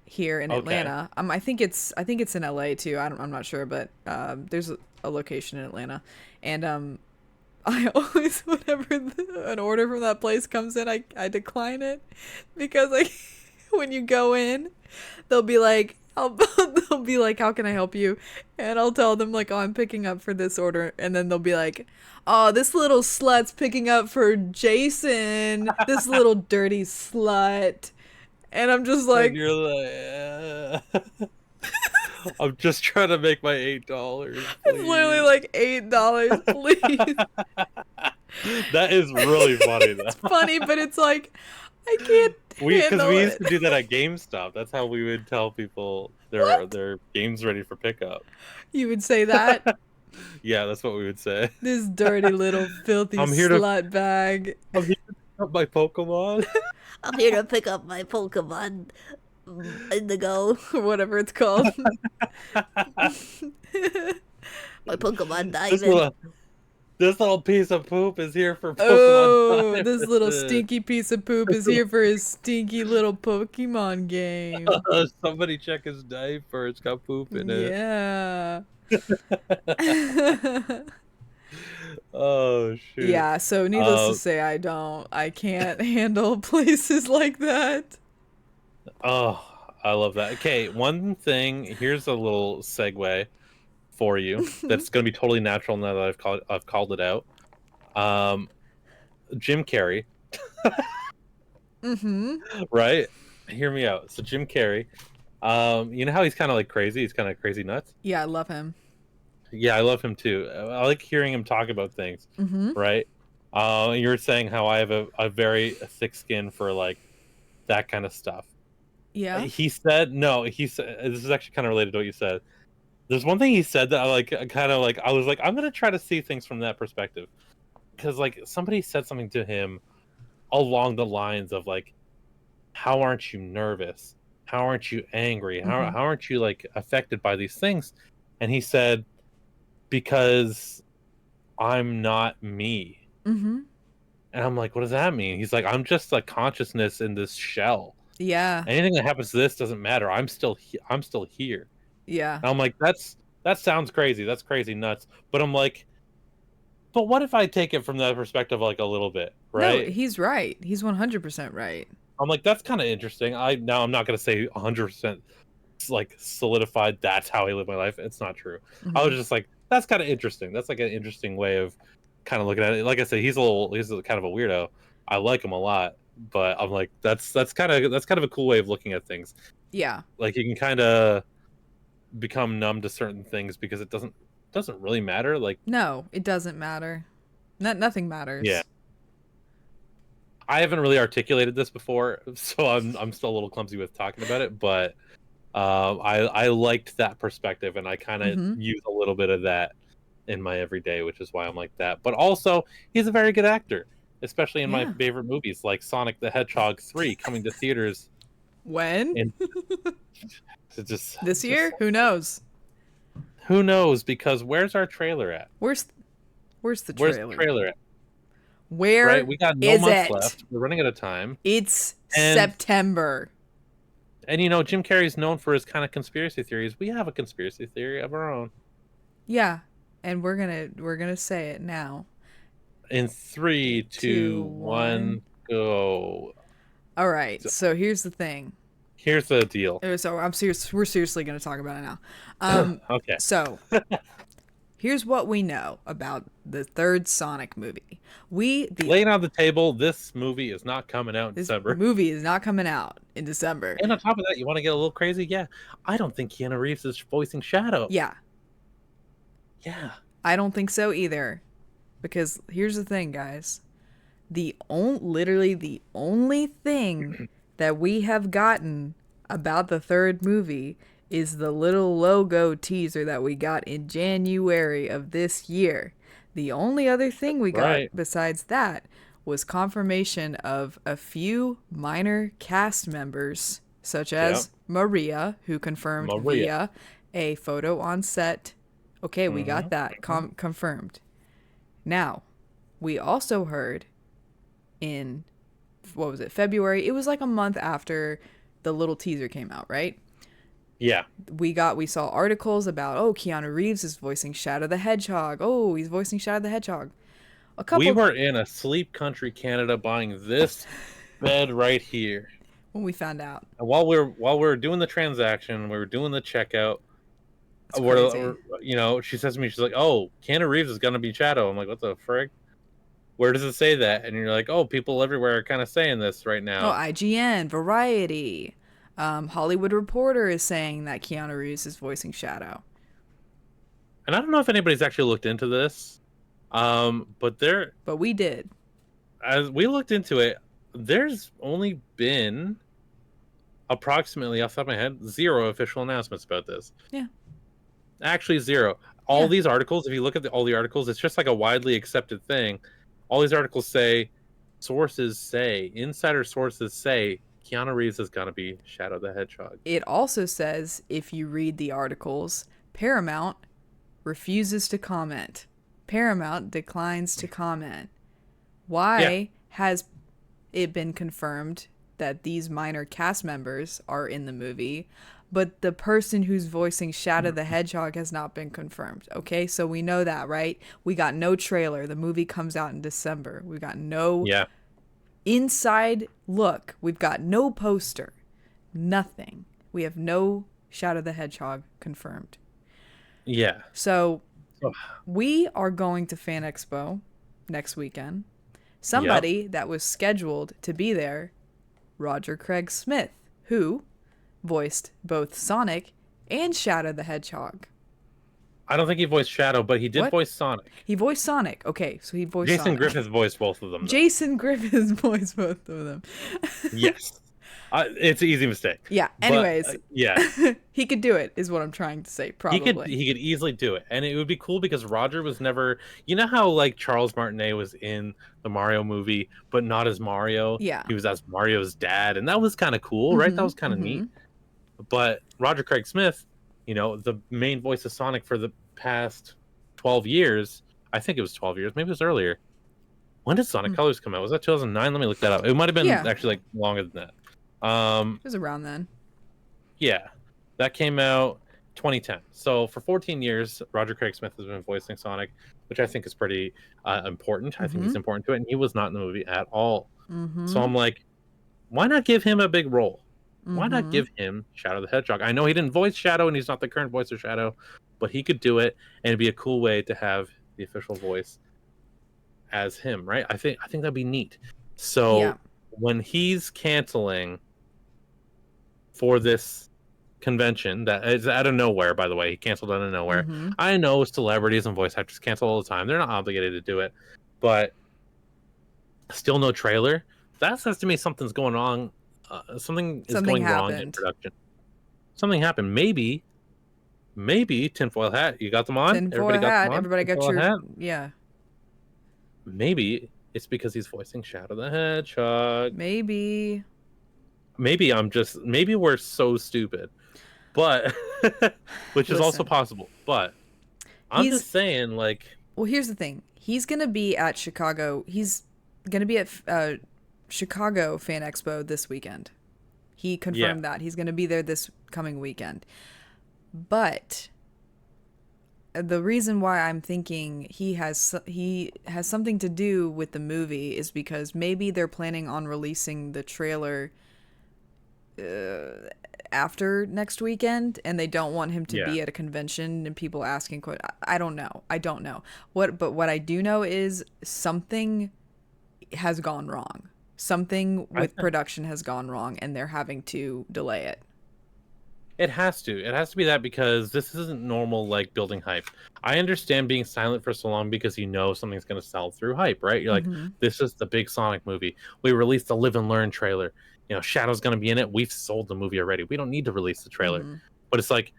here in okay. Atlanta. I think it's in LA too. I'm not sure, but there's a location in Atlanta. And I always whenever an order from that place comes in, I decline it because like when you go in, they'll be like they'll be like, how can I help you? And I'll tell them like, oh, I'm picking up for this order, and then they'll be like, oh, this little slut's picking up for Jason, this little dirty slut. And I'm just And like, you're like, I'm just trying to make my $8, it's literally please. like $8, please. That is really funny It's though. funny, but it's like I can't Because handle we used it. to do that at GameStop. That's how we would tell people What? their games ready for pickup. You would say that? Yeah, that's what we would say. This dirty little filthy I'm here to slut bag. I'm here to pick up my Pokemon. I'm here to pick up my Pokemon Indigo, or whatever it's called. My Pokemon This Diamond. little This little piece of poop is here for Pokemon Oh, time. this little stinky piece of poop is here for his stinky little Pokemon game. Somebody check his diaper. It's got poop in it. Yeah. Oh shoot. Yeah, so needless to Uh, say, I can't handle places like that. oh, I love that. Okay, one thing. Here's a little segue for you. That's going to be totally natural now that I've called it out. Um, Jim Carrey, Mm-hmm. right? Hear me out. So Jim Carrey, you know how he's kind of like crazy. He's kind of crazy nuts. Yeah, I love him. Yeah, I love him too. I like hearing him talk about things, Mm-hmm. right? You're saying how I have a very thick skin for like that kind of stuff. Yeah. He said no. He said this is actually kind of related to what you said. There's one thing he said that I like, kind of like I was like I'm gonna try to see things from that perspective because like somebody said something to him along the lines of like, how aren't you nervous? How aren't you angry? How Mm-hmm. how aren't you like affected by these things? And he said, because I'm not me. Mm-hmm. And I'm like, what does that mean? He's like, I'm just a consciousness in this shell. Yeah. Anything that happens to this doesn't matter. I'm still here. Yeah. And I'm like, that sounds crazy. That's crazy nuts. But I'm like, but what if I take it from that perspective like a little bit, No, right? he's right. He's 100% right. I'm like, that's kind of interesting. I'm not gonna say 100% like solidified. That's how I live my life. It's not true. I Mm-hmm. was just like, that's kind of interesting. That's like an interesting way of kind of looking at it. Like I said, he's kind of a weirdo. I like him a lot, but I'm like, that's kind of a cool way of looking at things. Yeah. Like you can kind of become numb to certain things because it doesn't really matter. Like, No, it doesn't matter. Nothing yeah, matters. I haven't really articulated this before, so I'm still a little clumsy with talking about it. But I liked that perspective, and I kind of Mm-hmm. use a little bit of that in my everyday, which is why I'm like that. But also, he's a very good actor, especially in my Yeah. favorite movies like Sonic the Hedgehog 3 coming to theaters. When? And it This just year? Who knows? who knows? Because where's our trailer at? Where's where's the Where's the trailer? trailer at? Right, Where we got no is months it? left. We're running out of time, It's and September. you know Jim Carrey's known for his kind of conspiracy theories. We have a conspiracy theory of our own. Yeah. And we're gonna say it now. In three, Two, two, one. one, go. All right. So, So here's the thing. here's the deal. So I'm serious. We're seriously gonna talk about it now. Um. Okay, So here's what we know about the third Sonic movie. laying on the table, this movie is not coming out in This December. movie is not coming out in December. And on top of that, you want to get a little crazy? Yeah, I don't think Keanu Reeves is voicing Shadow. Yeah, Yeah, I don't think so either. Because here's the thing, guys. Literally the only thing that we have gotten about the third movie is the little logo teaser that we got in January of this year. The only other thing we got right. besides that was confirmation of a few minor cast members, such Yeah, as Maria, who confirmed Maria. via a photo on set. Okay, we got Hmm. that confirmed. Now, we also heard in, what was it, February? It was like a month after the little teaser came out, right? Yeah, We saw articles about, oh, Keanu Reeves is voicing Shadow the Hedgehog. Oh, he's voicing Shadow the Hedgehog. A we couple were in a sleep country, Canada, buying this bed right here. when we found out. And while we were doing the transaction, we were doing the checkout. It's crazy. She says to me, she's like, "Oh, Keanu Reeves is gonna be Shadow." I'm like, "What the frick? Where does it say that?" And you're like, "Oh, people everywhere are kind of saying this right Oh, now." IGN, Variety, Hollywood Reporter is saying that Keanu Reeves is voicing Shadow. And I don't know if anybody's actually looked into this, but But we did. as we looked into it, there's only been approximately, off the top of my head, zero official announcements about this. Yeah. Actually, zero. All Yeah. these articles, if you look at all the articles, it's just like a widely accepted thing. All these articles say, insider sources say, Keanu Reeves is going to be Shadow the Hedgehog. It also says, if you read the articles, Paramount refuses to comment. Paramount declines to comment. Yeah. Why has it been confirmed that these minor cast members are in the movie, but the person who's voicing Shadow the Hedgehog has not been confirmed? Okay, so we know that, right? We got no trailer. The movie comes out in December. We got no Yeah. inside look. We've got no poster. Nothing. We have no Shadow the Hedgehog confirmed. Yeah. So So, we are going to Fan Expo next weekend. yep. Somebody that was scheduled to be there, Roger Craig Smith, who voiced both Sonic and Shadow the Hedgehog. I don't think he voiced Shadow, but he did What? voice Sonic. He voiced Sonic. Okay, so he voiced Jason Sonic. Griffith voiced both of them, though. Jason Griffiths voiced both of them. Yes. It's an easy mistake. Yeah, But anyways, yeah, he could do it, is what I'm trying to say, probably. he could easily do it, and it would be cool because Roger was never. You know how like Charles Martinet was in the Mario movie, but not as Mario. Yeah. He was as Mario's dad, and that was kind of cool, right? That Mm-hmm. was kind of Mm-hmm. neat. But Roger Craig Smith, the main voice of Sonic for the past 12 years. I think it was 12 years, maybe it was earlier. When did Sonic Colors come out? Was that 2009? Let me look that up. It might have been Yeah, actually like longer than that. it was around then. Yeah, that came out 2010. So for 14 years, Roger Craig Smith has been voicing Sonic, which I think is pretty important. I think Mm-hmm. he's important to it, and he was not in the movie at all. So Mm-hmm. I'm like, why not give him a big role? Why not Mm-hmm. give him Shadow the Hedgehog? I know he didn't voice Shadow, and he's not the current voice of Shadow, but he could do it, and it'd be a cool way to have the official voice as him, right? I think that'd be neat. Yeah. So when he's canceling for this convention that is out of nowhere, by the way, he canceled out of nowhere. Mm-hmm. I know celebrities and voice actors cancel all the time. They're not obligated to do it, but still no trailer. That says to me something's going on. Something is Something going wrong in happened. production. Something happened. Maybe tinfoil hat. You got them on. Tinfoil Everybody got them hat. on. Everybody got Tinfoil your, hat. yeah. Maybe it's because he's voicing Shadow the Hedgehog. Maybe. Maybe we're so stupid, but which is also Listen, possible. But I'm he's just saying, like, well. Here's the thing. He's gonna be at Chicago. He's gonna be at Chicago Fan Expo this weekend. He yeah, confirmed that he's gonna be there this coming weekend. But the reason why I'm thinking he has something to do with the movie is because maybe they're planning on releasing the trailer after next weekend, and they don't want him to yeah. be at a convention and people asking I don't know. I don't know. What I do know is something has gone wrong. Something I with production has gone wrong and they're having to delay it. It has to. It has to be that because this isn't normal like building hype. I understand being silent for so long because something's going to sell through hype, right? You're like, Mhm. this is the big Sonic movie. We released the Live and Learn trailer. Shadow's going to be in it. We've sold the movie already. We don't need to release the trailer. Mhm. But it's like,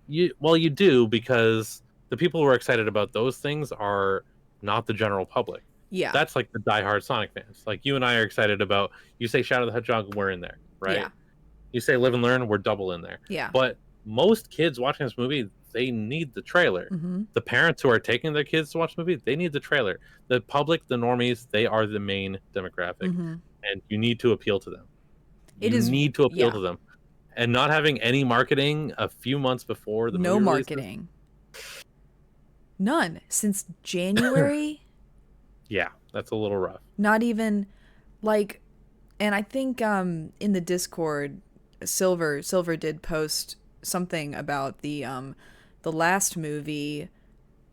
you do because the people who are excited about those things are not the general public. Yeah. That's like the diehard Sonic fans. Like you and I are excited about. You say Shadow the Hedgehog, we're in there, Yeah. right? You say Live and Learn, we're double in there. Yeah. But most kids watching this movie, they need the trailer. Mhm. The parents who are taking their kids to watch the movie, they need the trailer. The public, the normies, they are the main demographic, Mhm. and you need to appeal to them. It You is, need to appeal yeah. to them, and not having any marketing a few months before the No movie releases. marketing. None since January. Yeah, that's a little rough. Not even like, and I think in the Discord, Silver did post something about the last movie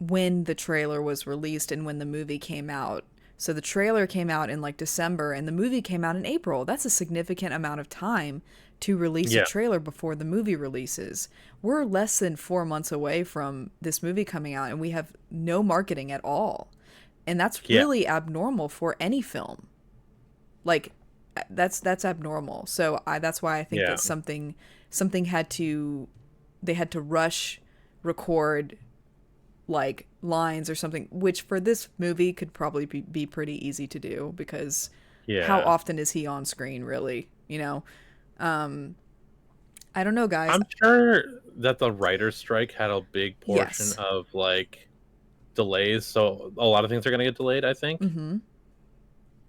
when the trailer was released and when the movie came out. So the trailer came out in like December and the movie came out in April. That's a significant amount of time to release a Yeah, trailer before the movie releases. We're less than 4 months away from this movie coming out and we have no marketing at all. And that's yeah, really abnormal for any film. Like that's abnormal. So that's why I think yeah, that something they had to rush record like lines or something, which for this movie could probably be pretty easy to do because how yeah. often is he on screen really, you know? Um I don't know, guys. I'm sure that the writer's strike had a big portion Yes. of like delays, so a lot of things are going to get delayed, I think. Mm-hmm.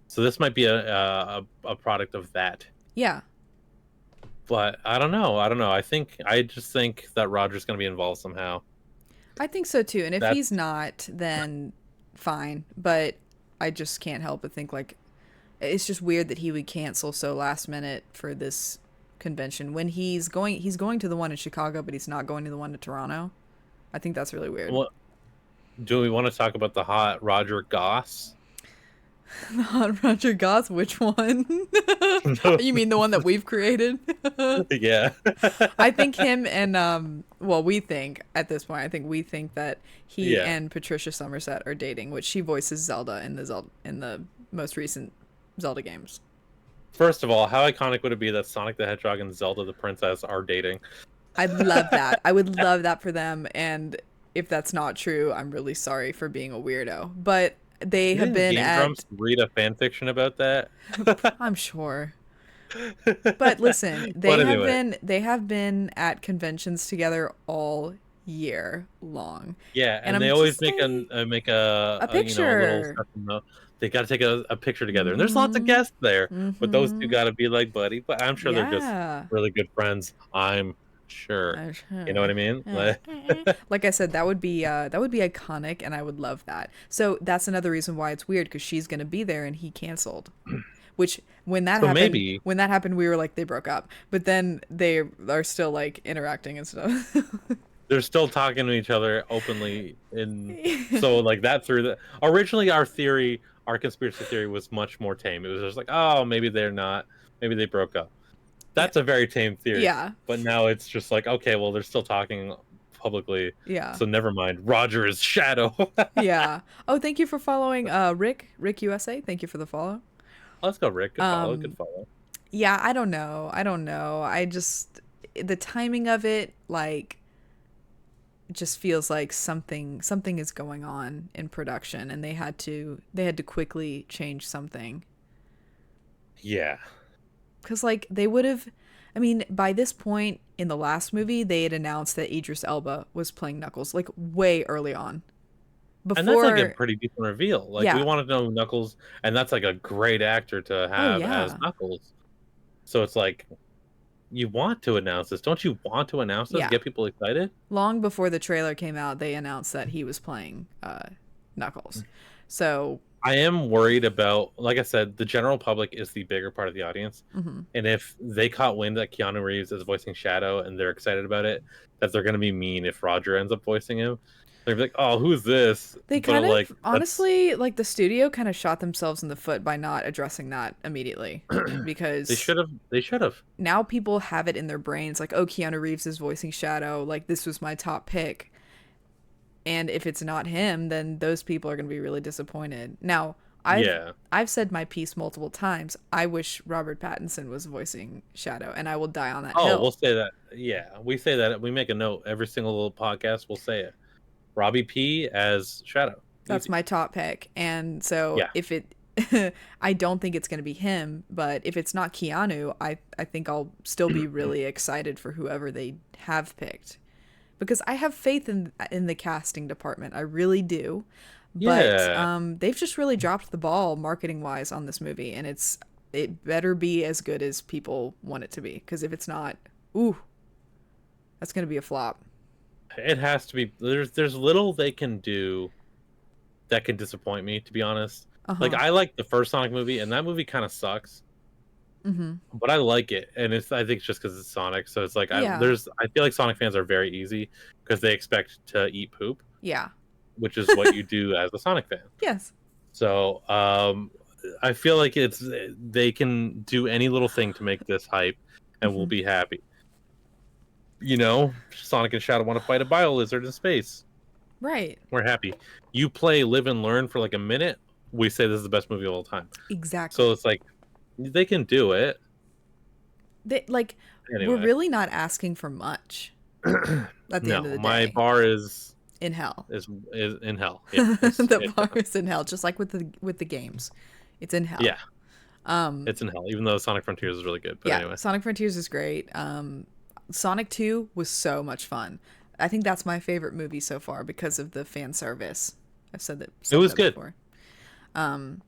So this might be a product of that. Yeah. But I don't know. I don't know. I just think that Roger's going to be involved somehow. I think so too. And if That's he's not, then fine. But I just can't help but think like it's just weird that he would cancel so last minute for this convention when he's going to the one in Chicago, but he's not going to the one in Toronto. I think that's really weird. what do we want to talk about the hot Roger Goss? Not Roger Goss, which one? You mean the one that we've created? Yeah. I think him and well, we think at this point, I think we think that he Yeah. and Patricia Somerset are dating, which she voices Zelda in the most recent Zelda games. First of all, how iconic would it be that Sonic the Hedgehog and Zelda the Princess are dating? I'd love that. I would love that for them. And if that's not true, I'm really sorry for being a weirdo. But they have Didn't been Game at, Grumps read a fan fiction about that? I'm sure. But listen, But anyway, they have been at conventions together all year long. yeah, And and they I'm always just make like a you know, a little picture. stuff. They got to take a picture together, and there's lots of Mhm. guests there. But those two Mhm. got to be like buddy. But I'm sure they're just Yeah. really good friends. I'm sure. I'm You know what sure. I mean? Yeah. Like I said, that would be iconic, and I would love that. So that's another reason why it's weird because she's gonna be there and he canceled. Which So maybe when that happened, we were like they broke up. But then they are still like interacting and stuff. they're still talking to each other openly, and so like that through the originally our conspiracy theory was much more tame. It was just like, oh, maybe they're not, maybe they broke up. Yeah. That's a very tame theory. Yeah. But now it's just like, okay, well, they're still talking publicly, Yeah. so never mind. Roger is Shadow. Yeah. Oh, thank you for following Rick USA. Thank you for the follow. Let's go, Rick. Good follow. Good Um follow. yeah, I don't know. I don't know. I just the timing of it like it just feels like something is going on in production and they had to quickly change something Yeah. because like they would have I mean by this point in the last movie they had announced that Idris Elba was playing Knuckles like way early on And that's like a before pretty decent reveal. Like we yeah wanted to know Knuckles, and that's like a great actor to oh have as yeah Knuckles. So it's like you want to announce this. Don't you want to announce this? yeah Get people excited? long before the trailer came out they announced that he was playing Knuckles so I am worried about, like I said, the general public is the bigger part of the audience. mhm. And if they caught wind that Keanu Reeves is voicing Shadow and they're excited about it, that they're going to be mean if Roger ends up voicing him. They're gonna be like, oh, who's this? They But kind like, of, that's, honestly, like the studio kind of shot themselves in the foot by not addressing that immediately. they Because should have, they should have. now people have it in their brains like, oh, Keanu Reeves is voicing Shadow. Like, this was my top pick. And if it's not him, then those people are going to be really disappointed. Now, Yeah. I've said my piece multiple times. I wish Robert Pattinson was voicing Shadow, and I will die on that Oh, we'll hill. say that. Yeah, we say that. We make a note every single little podcast. We'll say it. Robbie P as Shadow. That's Easy. my top pick. And so Yeah. if it I don't think it's going to be him, but if it's not Keanu, I think I'll still be really excited for whoever they have picked. Because I have faith in the casting department. I really do. But Yeah. they've just really dropped the ball marketing wise on this movie and it better be as good as people want it to be because if it's not, ooh, that's going to be a flop. It has to be. There's little they can do that can disappoint me, to be honest. Like Uh-huh. I like the first Sonic movie, and that movie kind of sucks, Mhm. but I like it, and I think it's just because it's Sonic. So it's like Yeah. I feel like Sonic fans are very easy because they expect to eat poop, Yeah. which is what you do as a Sonic fan. Yes. So I feel like they can do any little thing to make this hype, and we'll Mhm. be happy. You know, Sonic and Shadow want to fight a bio lizard in space. Right. We're happy. You play Live and Learn for like a minute. We say this is the best movie of all time. So Exactly. it's like they can do it They like we're anyway. really not asking for much at the end of No, the my day. bar is In hell. is in hell. Yeah, The bar is in hell, just like with the games. It's in hell. yeah, Um it's in hell. Even though Sonic Frontiers is really good, but yeah, anyway, Sonic Frontiers is great. Sonic 2 was so much fun. I think that's my favorite movie so far because of the fan service. I've said that It said was that good. before. Um,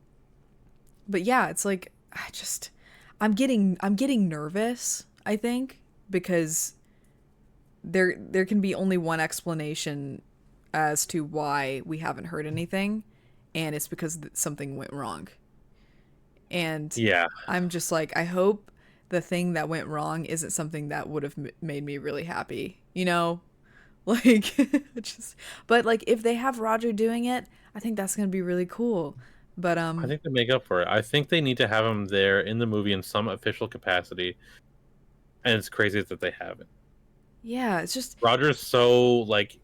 but yeah, it's like I'm getting nervous, I think, because there can be only one explanation as to why we haven't heard anything, and it's because something went wrong. And Yeah, I'm just like, I hope the thing that went wrong isn't something that would have made me really happy, you know? Like, just, but like, if they have Roger doing it, I think that's gonna be really cool. But I think they make up for it. I think they need to have him there in the movie in some official capacity, and it's crazy that they haven't. yeah, it's just, Roger's so like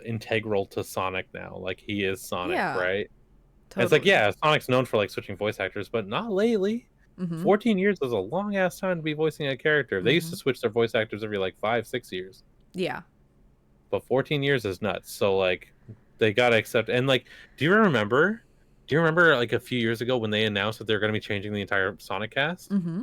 integral to Sonic now. Like he is Sonic, yeah, right? And it's like, totally. yeah, Sonic's known for like switching voice actors, but not lately. Mm-hmm. 14 years is a long ass time to be voicing a character. They used Mm-hmm. to switch their voice actors every like 5, 6 years, Yeah. but 14 years is nuts. So like, they gotta accept. And like, do you remember? Do you remember like a few years ago when they announced that they're going to be changing the entire Sonic cast? Mm-hmm.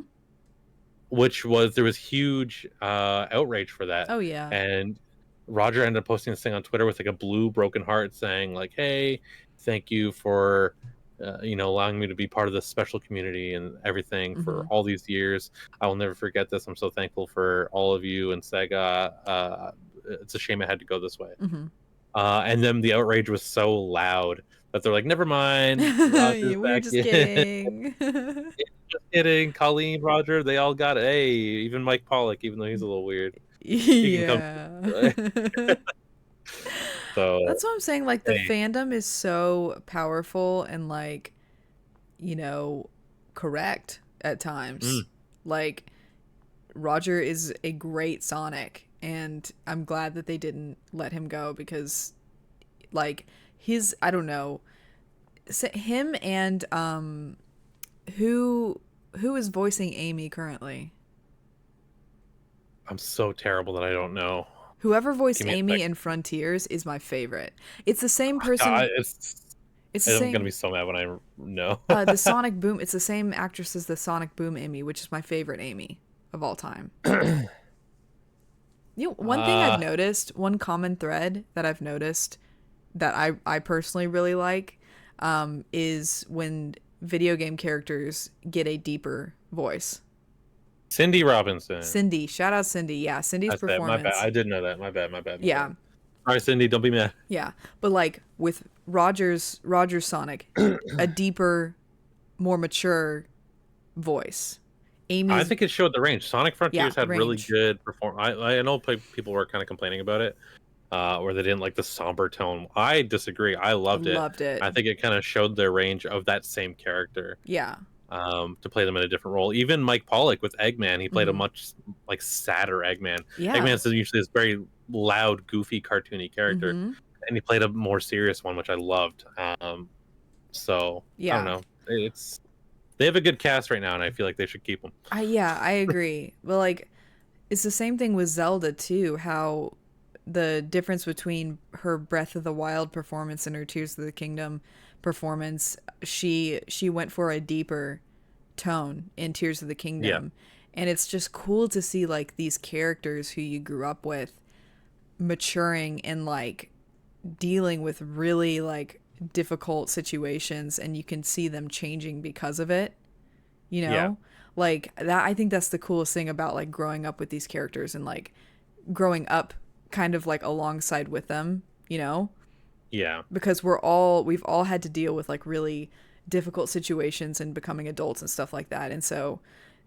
Which was there was huge outrage for that, Oh yeah. and Roger ended up posting this thing on Twitter with like a blue broken heart saying like, "Hey, thank you for allowing me to be part of this special community and everything Mm-hmm. for all these years. I will never forget this. I'm so thankful for all of you and Sega. It's a shame it had to go this way." Mm-hmm. And then the outrage was so loud that they're like, "Never mind, Roger's Yeah, we were back just in." kidding. Just kidding. Colleen, Roger, they all got A. Even Mike Pollock, even though he's a little weird, he can come. Yeah. So, That's what I'm saying. Like, the hey, fandom is so powerful and, like, you know, correct at times. mm, Like, Roger is a great Sonic, and I'm glad that they didn't let him go because, like, I don't know, him and, who, who is voicing Amy currently? I'm so terrible that I don't know. Whoever voiced Give me a Amy second. in Frontiers is my favorite. It's the same person. It's the I'm gonna be same. so mad when I know. The Sonic Boom. It's the same actress as the Sonic Boom Amy, which is my favorite Amy of all time. You know, one thing I've uh, noticed, one common thread that I've noticed that I personally really like, is when video game characters get a deeper voice. Cindy Robinson. Cindy, shout out Cindy. Yeah, Cindy's That's that. My bad. performance. I didn't know that. My bad. My bad. My bad. Yeah, All right, Cindy, don't be mad. yeah. But like with Roger's Sonic, a deeper, more mature voice. I Amy's, think it showed the range. Sonic yeah, Frontiers had really range. good perform. I know people were kind of complaining about it, or they didn't like the somber tone. I disagree. I loved it. Loved it. I think it kind of showed their range of that same character, Yeah. to play them in a different role. Even Mike Pollock with Eggman, he played a Hmm. much like sadder Eggman. Yeah. Eggman's usually this very loud, goofy, cartoony character, Hmm. and he played a more serious one, which I loved. So I don't Yeah. know. It's they have a good cast right now, and I feel like they should keep them. I agree. But like it's the same thing with Zelda too, how the difference between her Breath of the Wild performance and her Tears of the Kingdom performance, she went for a deeper tone in Tears of the Yeah, Kingdom. And it's just cool to see like these characters who you grew up with maturing and like dealing with really like difficult situations, and you can see them changing because of it, you yeah, know? Like that, I think that's the coolest thing about like growing up with these characters and like growing up kind of like alongside with them, you know? yeah. Because we've all had to deal with like really difficult situations and becoming adults and stuff like that. And so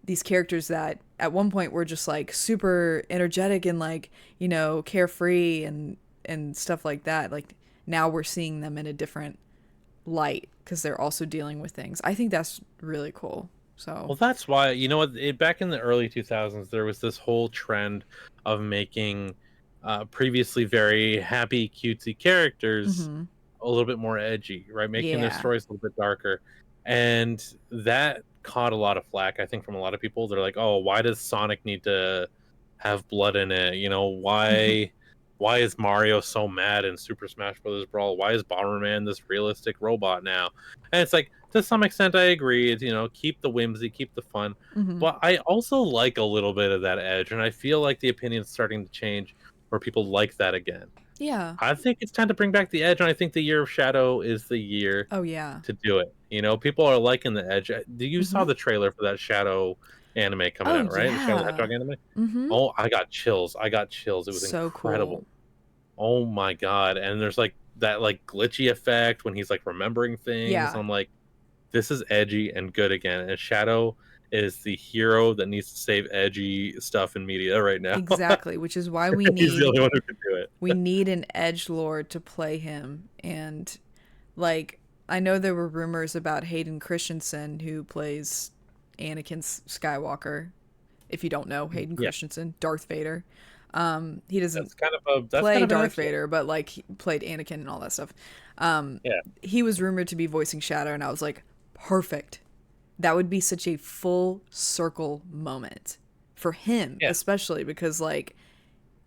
these characters that at one point were just like super energetic and like, carefree and stuff like that, like now we're seeing them in a different light because they're also dealing with things. I think that's really cool. So, Well, that's why you know what? Back in the early 2000s, there was this whole trend of making previously very happy, cutesy characters mhm. a little bit more edgy, right? Making their Yeah. stories a little bit darker, and that caught a lot of flack. I think from a lot of people, they're like, "Oh, why does Sonic need to have blood in it? You know, why is Mario so mad in Super Smash Bros. Brawl? Why is Bomberman this realistic robot now?" And it's like, to some extent, I agree. It's, keep the whimsy, keep the fun, Mhm. but I also like a little bit of that edge, and I feel like the opinion's starting to change where people like that again. Yeah. I think it's time to bring back the Edge, and I think the Year of Shadow is the year Oh yeah. to do it. You know, people are liking the Edge. You saw Mhm. the trailer for that Shadow anime coming Oh out, right? The Shadow the yeah. Hedgehog anime. Mhm. Oh, I got chills. I got chills. It was So incredible. cool. Oh my god! And there's like that like glitchy effect when he's like remembering things. Yeah. I'm like, this is edgy and good again. And Shadow is the hero that needs to save edgy stuff in media right now. Exactly, which is why He's the only one who can do it. we need an edge lord to play him. And like I know there were rumors about Hayden Christensen who plays Anakin Skywalker. If you don't know Hayden Yeah, Christensen, Darth Vader. He doesn't that's kind play of an Darth edge. Vader, but like he played Anakin and all that stuff. Um, Yeah, he was rumored to be voicing Shadow, and I was like, perfect. That would be such a full circle moment for him, yeah. especially because like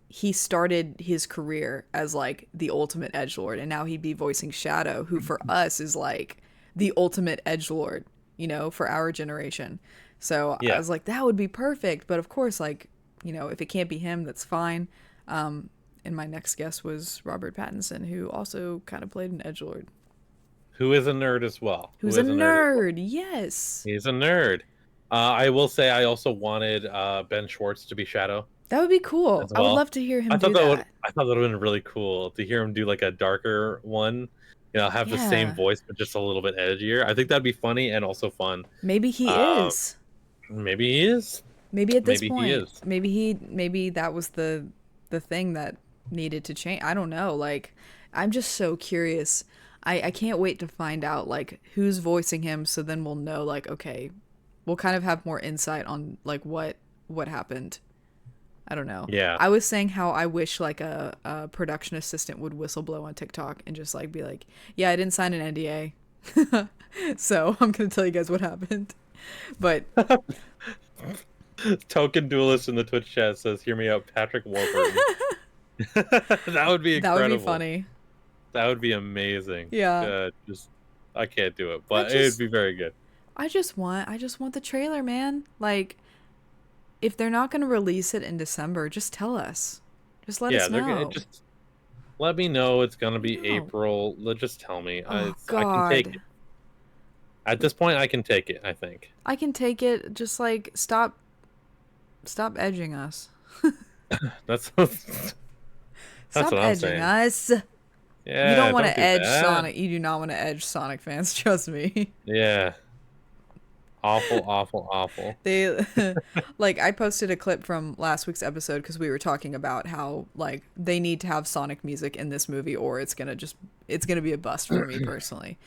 he started his career as like the ultimate edgelord, and now he'd be voicing Shadow, who for us is like the ultimate edgelord, you know, for our generation. So I Yeah. was like, that would be perfect. But of course, like, you know, if it can't be him, that's fine. And my next guest was Robert Pattinson, who also kind of played an edgelord, Who is a nerd as well? Who who's a is a nerd as well? nerd. Yes, He's a nerd. I will say I also wanted Ben Schwartz to be Shadow that would be cool. as I would well. love to hear him do that. I thought that would have been really cool to hear him do like a darker one. You know, have the same Yeah, voice but just a little bit edgier. I think that'd be funny and also fun. maybe he Um, is. maybe he is. Maybe at this Maybe he point, is. maybe that was the thing that needed to change. I don't know. Like, I'm just so curious. I can't wait to find out like who's voicing him, so then we'll know like okay, we'll kind of have more insight on like what happened. I don't know. Yeah. I was saying how I wish like a production assistant would whistleblow on TikTok and just like be like, yeah, I didn't sign an NDA, so I'm gonna tell you guys what happened. But Token duelist in the Twitch chat says, "Hear me out, Patrick Warburton." That would be that would be incredible. funny. That would be amazing. Yeah. Just I can't do it, I but it'd just be very good. I just want the trailer, man. Like if they're not going to release it in December, just tell us. Just let Yeah, us they're gonna know. just let me know it's gonna Let me be know. April. Just tell me. Oh I can take god. it. At this point, I can take it. I think. I can take it. Just like stop edging us. That's that's Stop what I'm edging saying. us. You don't Yeah, want don't to do edge that. Sonic. You do not want to edge Sonic fans, trust me. Yeah, awful, awful, awful. They like I posted a clip from last week's episode because we were talking about how like they need to have Sonic music in this movie or it's gonna be a bust for me personally.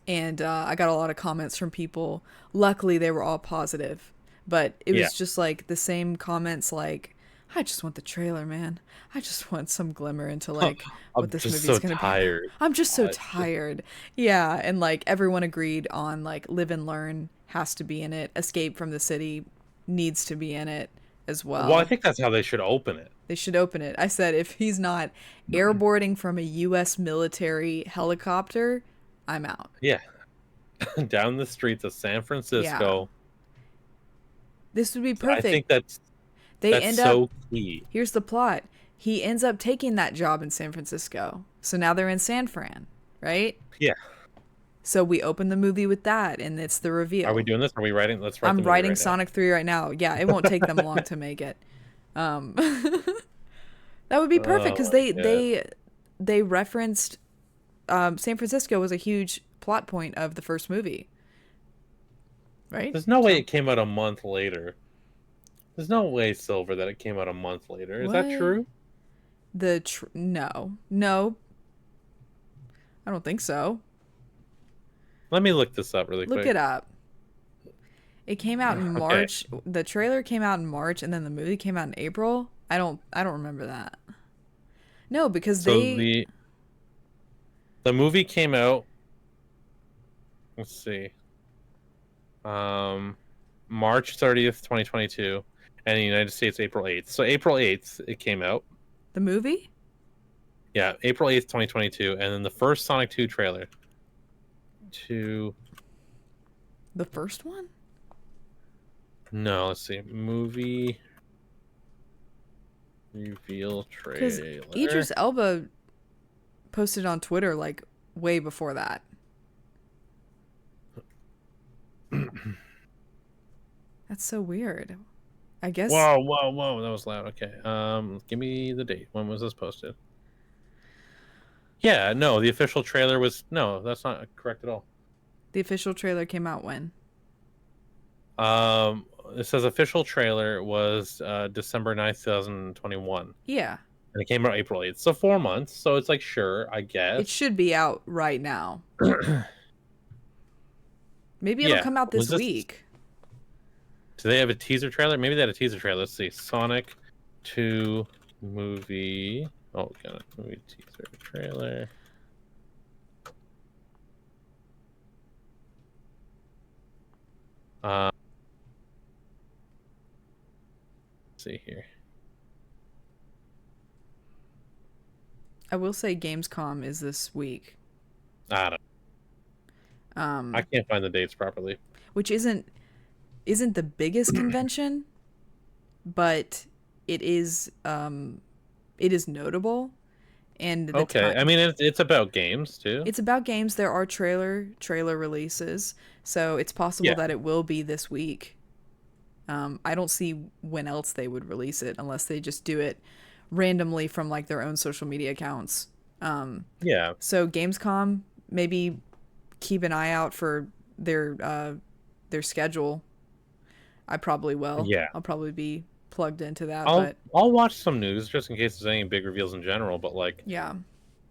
And I got a lot of comments from people. Luckily, they were all positive, but it Yeah, was just like the same comments like, "I just want the trailer, man. I just want some glimmer into like what I'm this just movie is so gonna be about. tired. I'm just so Just tired." Yeah, and like everyone agreed on like Live and Learn has to be in it. Escape from the City needs to be in it as well, I well. think that's how they should open it. They should open it. I said if he's not airboarding from a U.S. military helicopter, I'm out. Yeah, down the streets of San Yeah. Francisco. This would be I think perfect. They that's end up, so key. here's the plot. He ends up taking that job in San Francisco. So now they're in San Fran, right? Yeah. So we open the movie with that and it's the Are we reveal. doing this? Are we writing? Let's write the I'm movie writing right now. Sonic 3 right now. Yeah, it won't take them long to make it. Um that would be perfect Oh cuz my god. they referenced San Francisco was a huge plot point of the first movie, right? There's no way So, it came out a month later. There's no way, Silver, that it came out a month later. Is that what? true? No. No, I don't think so. Let me look this up really Look quick. it up. It came out in Okay. March. The trailer came out in March and then the movie came out in April. I don't remember that. No, because So they the movie came out, let's see. Um March 30th, 2022, and in the United States April 8th. So April 8th it came out. the movie? Yeah, April 8th, 2022, and then the first Sonic 2 trailer to The first one? no, let's see. Movie reveal Because trailer. Idris Elba posted on Twitter like way before that. That's so weird. I guess Whoa, whoa, whoa! That was loud. Okay. Give me the date. When was this posted? Yeah, no, the official trailer was no. That's not correct at all. the official trailer came out when? Um, it says official trailer was December 9th, 2021. Yeah. And it came out April 8th. So 4 months. So it's like, sure, I It guess. should be out right now. Maybe it'll Yeah. come out Was this this? week. Do they have a teaser trailer? Maybe they had a teaser trailer. Let's see. Sonic 2 movie. Oh, got it. Movie teaser trailer. Let's see here. I will say Gamescom is this week. I don't. I Um, can't find the dates properly. which isn't the biggest convention, but it is notable, and the Okay. I time mean, it's about games too. it's about games. There are trailer releases, so it's possible Yeah. that it will be this week. I don't see when else they would release it unless they just do it randomly from like their own social media accounts. Yeah. So Gamescom, maybe keep an eye out for their schedule. I probably will. Yeah. I'll probably be plugged into that, I'll but I'll watch some news just in case there's any big reveals in general. But like, yeah.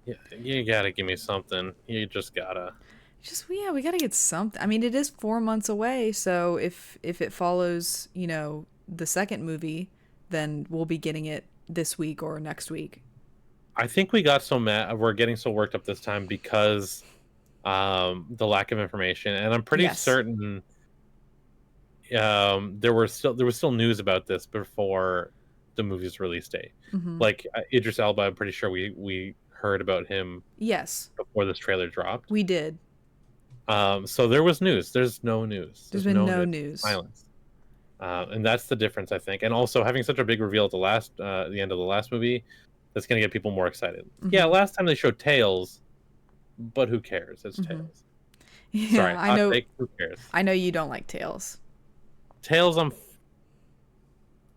yeah, you gotta give me something. You just gotta. Just yeah, we gotta get something. I mean, it is 4 months away, so if it follows, the second movie, then we'll be getting it this week or next week. I think we got so mad. We're getting so worked up this time because the lack of information, and I'm pretty Yes. certain there was still news about this before the movie's release date. Mm-hmm. Like Idris Elba, I'm pretty sure we heard about him Yes, before this trailer dropped. we did. So there was news. There's no news. There's There's been no no news. news. Silence. And that's the difference, I think. And also having such a big reveal at the end of the last movie, that's gonna get people more excited. Yeah, Mm-hmm. last time they showed Tails, but who cares? It's Mm-hmm. Tails. Yeah, Sorry, hot take. Who cares? I know you don't like Tails. Tails.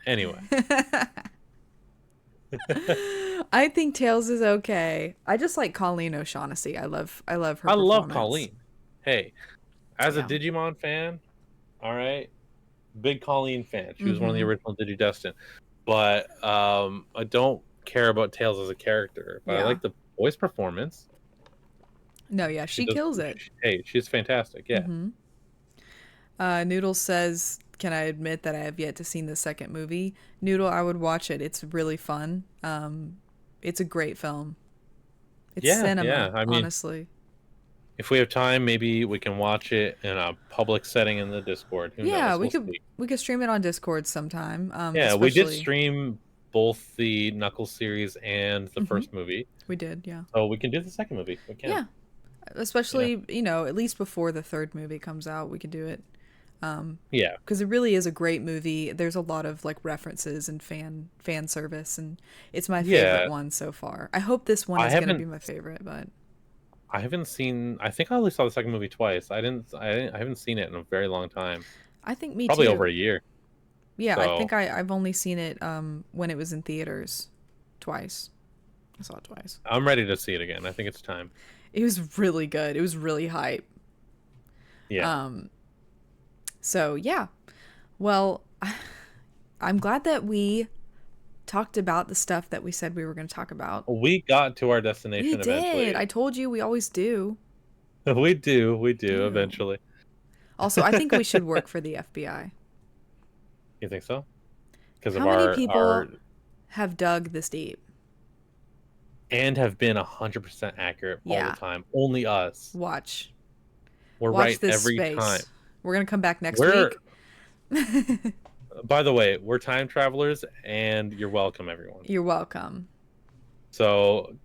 Anyway. I think Tails is okay. I just like Colleen O'Shaughnessy. I love her I love performance. Colleen. Hey, as a Yeah. Digimon fan, all right, big Colleen fan. She was one of the Mm-hmm. original Digidestin. But I don't care about Tails as a character. But I Yeah. like the voice performance. No, yeah, She she does. kills it. Hey, she's fantastic. Yeah. Mm-hmm. Noodle says, "Can I admit that I have yet to see the second movie?" Noodle, I would watch it. It's really fun. It's a great film. It's Yeah, yeah. cinema, I mean, honestly. if we have time, maybe we can watch it in a public setting in the Discord. Who Yeah, knows? We'll see. we could stream it on Discord sometime. Yeah, we did Especially stream both the Knuckles series and the hmm first movie. we did, yeah. So we can do the second movie. We can. Yeah, especially at least before the third movie comes out, we could do it. Yeah. Because it really is a great movie. There's a lot of like references and fan service, and it's my favorite Yeah. one so far. I hope this one I is gonna be haven't my favorite, but I haven't seen I think I only saw the second movie twice. I haven't seen it in a very long time. I think me Probably over too. a year. Yeah, I So think I've only seen it when it was in theaters twice. I saw it twice. I'm ready to see it again. I think it's time. It was really good. It was really hype. Yeah. Um, so yeah. Well, I'm glad that we talked about the stuff that we said we were going to talk about. We got to our We destination did. eventually. I told you we always do. We do Ew. eventually. Also, I think we should work for the FBI. You think so? Because of How many our people have dug this deep? and have been 100% accurate all Yeah. the time. Only us. Watch. We're Watch right this every space. time. We're going to come back next We're week. By the way, we're time travelers and you're welcome everyone. You're welcome. So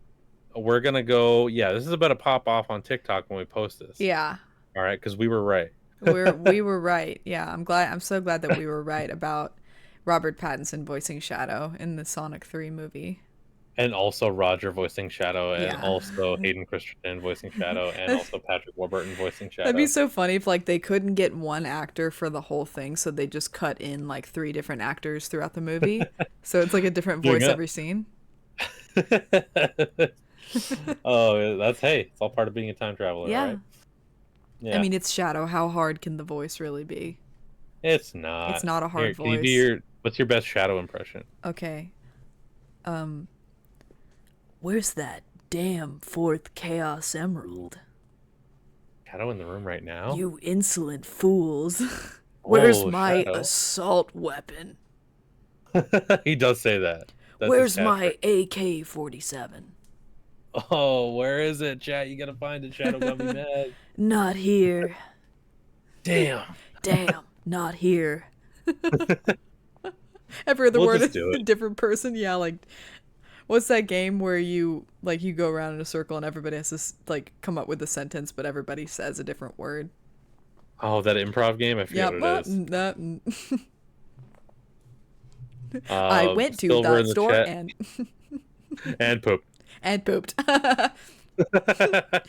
we're going to go, yeah, this is about to pop off on TikTok when we post this. Yeah. All right, cuz we were right. We were right. Yeah, I'm so glad that we were right about Robert Pattinson voicing Shadow in the Sonic 3 movie. And also Roger voicing Shadow, and Yeah. also Hayden Christensen voicing Shadow, and also Patrick Warburton voicing That'd be Shadow. so funny if like they couldn't get one actor for the whole thing, so they just cut in like three different actors throughout the movie. So it's like a different Doing voice it. every scene. Oh, that's hey, it's all part of being a time traveler, Yeah. right? I Yeah, mean, it's Shadow. How hard can the voice really be? it's It's not. not a Here, hard can you do voice. your what's your best Shadow impression? Okay. Um, where's that damn fourth Chaos Emerald? Shadow in the room right now? You insolent fools. Where's Oh, my Shadow. assault weapon? He does say that. That's his Where's catchphrase. my AK-47? Oh, where is it, chat? You gotta find it. Shadow got me mad. Not here. Damn. Damn, not here. Every other We'll word just is do a it. different person. Yeah, like what's that game where you like you go around in a circle and everybody has to like come up with a sentence, but everybody says a different word. Oh, that improv game? I forget Yeah, what it but is. I went to Silver the in the store chat and and poop. and pooped.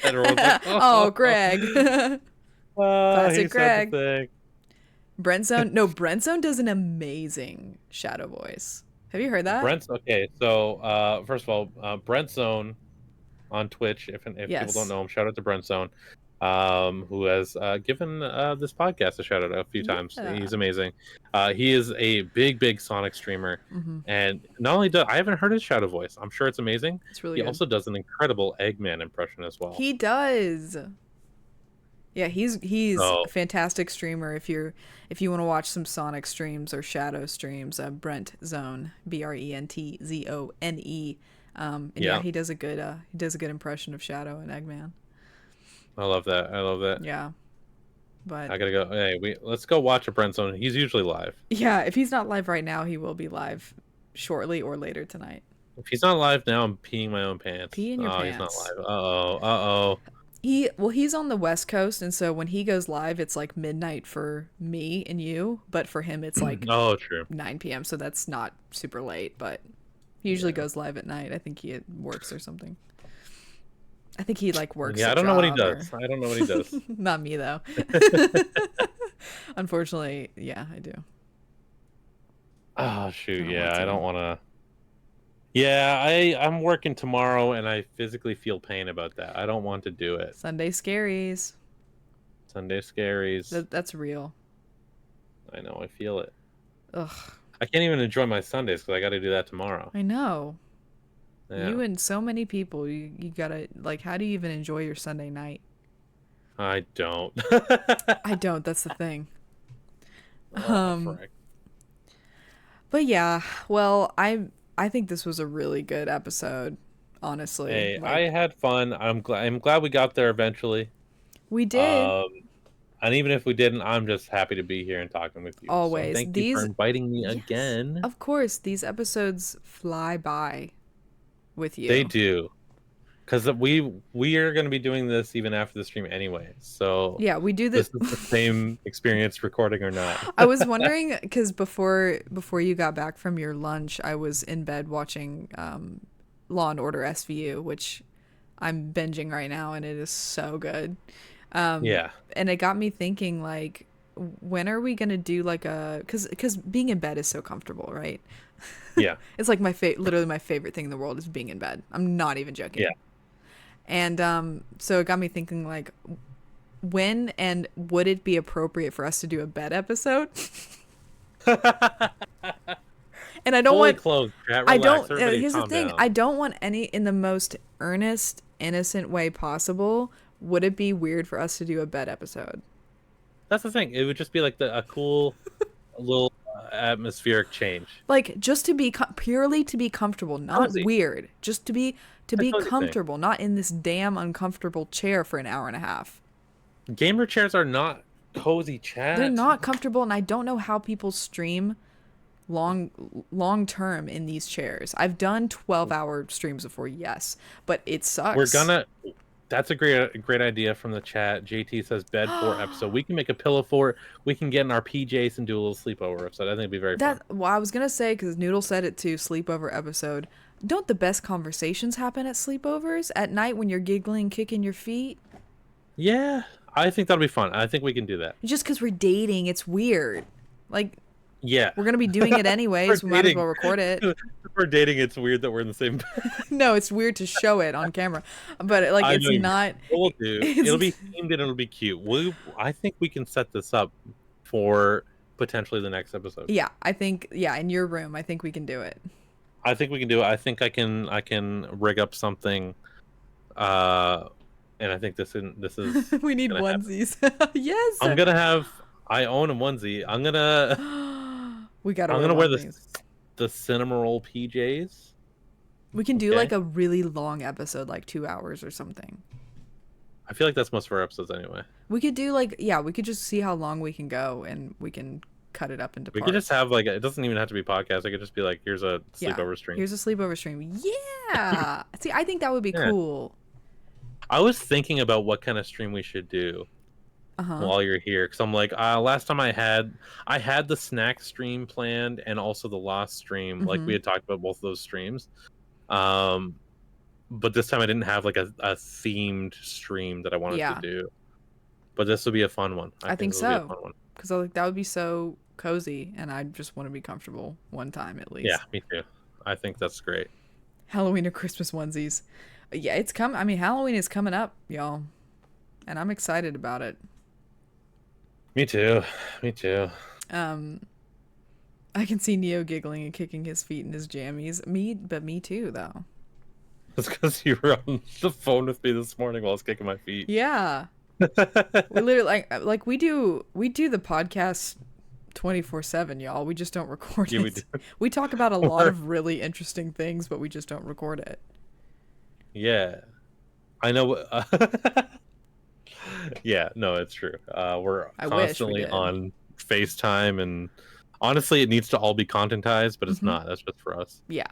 Everyone's like, Oh, Greg. he Classic said the Greg. thing. Brentzone. No, Brentzone does an amazing shadow voice. Have you heard that? Brent's okay. So, first of all, Brent Zone on Twitch. If people don't Yes. know him, shout out to Brent Zone, who has given this podcast a shout out a few times. Yeah. He's amazing. He is a big Sonic streamer, Hmm. and not only does I haven't heard his shadow voice. I'm sure it's amazing. It's really He good. also does an incredible Eggman impression as well. He does. Yeah, he's a So fantastic streamer. If you want to watch some Sonic streams or Shadow streams, Brent Zone, BRENTZONE. And yeah, yeah, he does a good impression of Shadow and Eggman. I love that. I love that. Yeah, but I gotta go. Hey, let's go watch a Brent Zone. He's usually live. yeah, if he's not live right now, he will be live shortly or later tonight. If he's not live now, I'm peeing my own pants. Pee in your Oh, he's not pants. live. Uh-oh. He's on the West Coast, and so when he goes live, it's like midnight for me and you, but for him, it's like Oh, true. 9 p.m. So that's not super late, but he usually Yeah. goes live at night. I think he works or something. I think he like works Yeah, a I don't know what he job does. or I don't know what he does. not me though. Unfortunately, yeah, I do. Oh, I shoot. don't Yeah, want I to. don't want to. Yeah, I'm working tomorrow and I physically feel pain about that. I don't want to do it. Sunday scaries. Sunday scaries. That's real. I know, I feel it. Ugh, I can't even enjoy my Sundays because I got to do that tomorrow. I know. Yeah, You and so many people, you gotta like. How do you even enjoy your Sunday night? I don't. I don't. That's the thing. Oh, Um, frick. but yeah. Well, I think this was a really good episode. Honestly, Hey, I like had fun. I'm glad we got there eventually. we did. Um, and even if we didn't, I'm just happy to be here and talking with you. So Always. thank you for inviting me Yes, again. of course, these episodes fly by with They you. do. Because we are going to be doing this even after the stream anyway. So Yeah, we do this the. is the same experience recording or not. I was wondering because before you got back from your lunch, I was in bed watching Law and Order SVU, which I'm binging right now, and it is so good. Yeah. And it got me thinking, like, when are we gonna do like a? Because being in bed is so comfortable, right? Yeah. It's like literally my favorite thing in the world is being in bed. I'm not even joking. Yeah. And so it got me thinking, like, when and would it be appropriate for us to do a bed episode? And I don't Fully want. closed. Chat, I relax. don't. Everybody Here's the calm thing. down. I don't want any in the most earnest, innocent way possible. Would it be weird for us to do a bed episode? That's the thing. It would just be like a cool little atmospheric change. Like just to be purely to be comfortable, not Cozy. weird. Just to be A cozy thing. comfortable, not in this damn uncomfortable chair for an hour and a half. Gamer chairs are not cozy, chat. They're not comfortable, and I don't know how people stream long term in these chairs. I've done 12-hour streams before, yes, but it sucks. We're gonna That's a great idea from the chat. JT says bed for episode. We can make a pillow fort. We can get in our PJs and do a little sleepover episode. I think it'd be very fun. Well, I was gonna say, because Noodle said it too, sleepover episode. Don't the best conversations happen at sleepovers at night when you're giggling, kicking your feet? Yeah, I think that'll be fun. I think we can do that. Just because we're dating, it's weird. Like, Yeah. we're gonna be doing it anyways. We might as well record it. If we're dating, it's weird that we're in the same bed. No, it's weird to show it on camera, but like I it's know not. we'll do. It'll be themed and it'll be cute. I think we can set this up for potentially the next episode. Yeah, I think. Yeah, in your room, I think we can do it. I think we can do it. I think I can rig up something. And I think this is We need onesies. Yes. I own a onesie. We gotta. I'm gonna wear the cinema roll PJs. We can do like a really long episode, like 2 hours or something. I feel like that's most of our episodes anyway. We could do like, yeah, we could just see how long we can go and we can cut it up into We parts. could just have like, it doesn't even have to be podcast. It could just be like, here's a sleepover stream. Here's a sleepover stream. Yeah. See, I think that would be cool. I was thinking about what kind of stream we should do while you're here. Cause I'm like, last time I had the snack stream planned and also the lost stream. Like we had talked about both of those streams. But this time I didn't have like a themed stream that I wanted to do. But this will be a fun one. I think so. Because like that would be so cozy, and I just want to be comfortable one time at least. Yeah, me too. I think that's great. Halloween or Christmas onesies. Yeah, it's coming. I mean, Halloween is coming up, y'all, and I'm excited about it. Me too. Me too. I can see Neo giggling and kicking his feet in his jammies. Me too, though. It's because you were on the phone with me this morning while I was kicking my feet. Yeah. We literally like we do the podcast 24/7, y'all. We just don't record it. We do. We talk about a lot of really interesting things, but we just don't record it. Yeah. I know. Yeah, no, it's true. We're constantly on FaceTime, and honestly, it needs to all be contentized, but it's not. That's just for us. Yeah.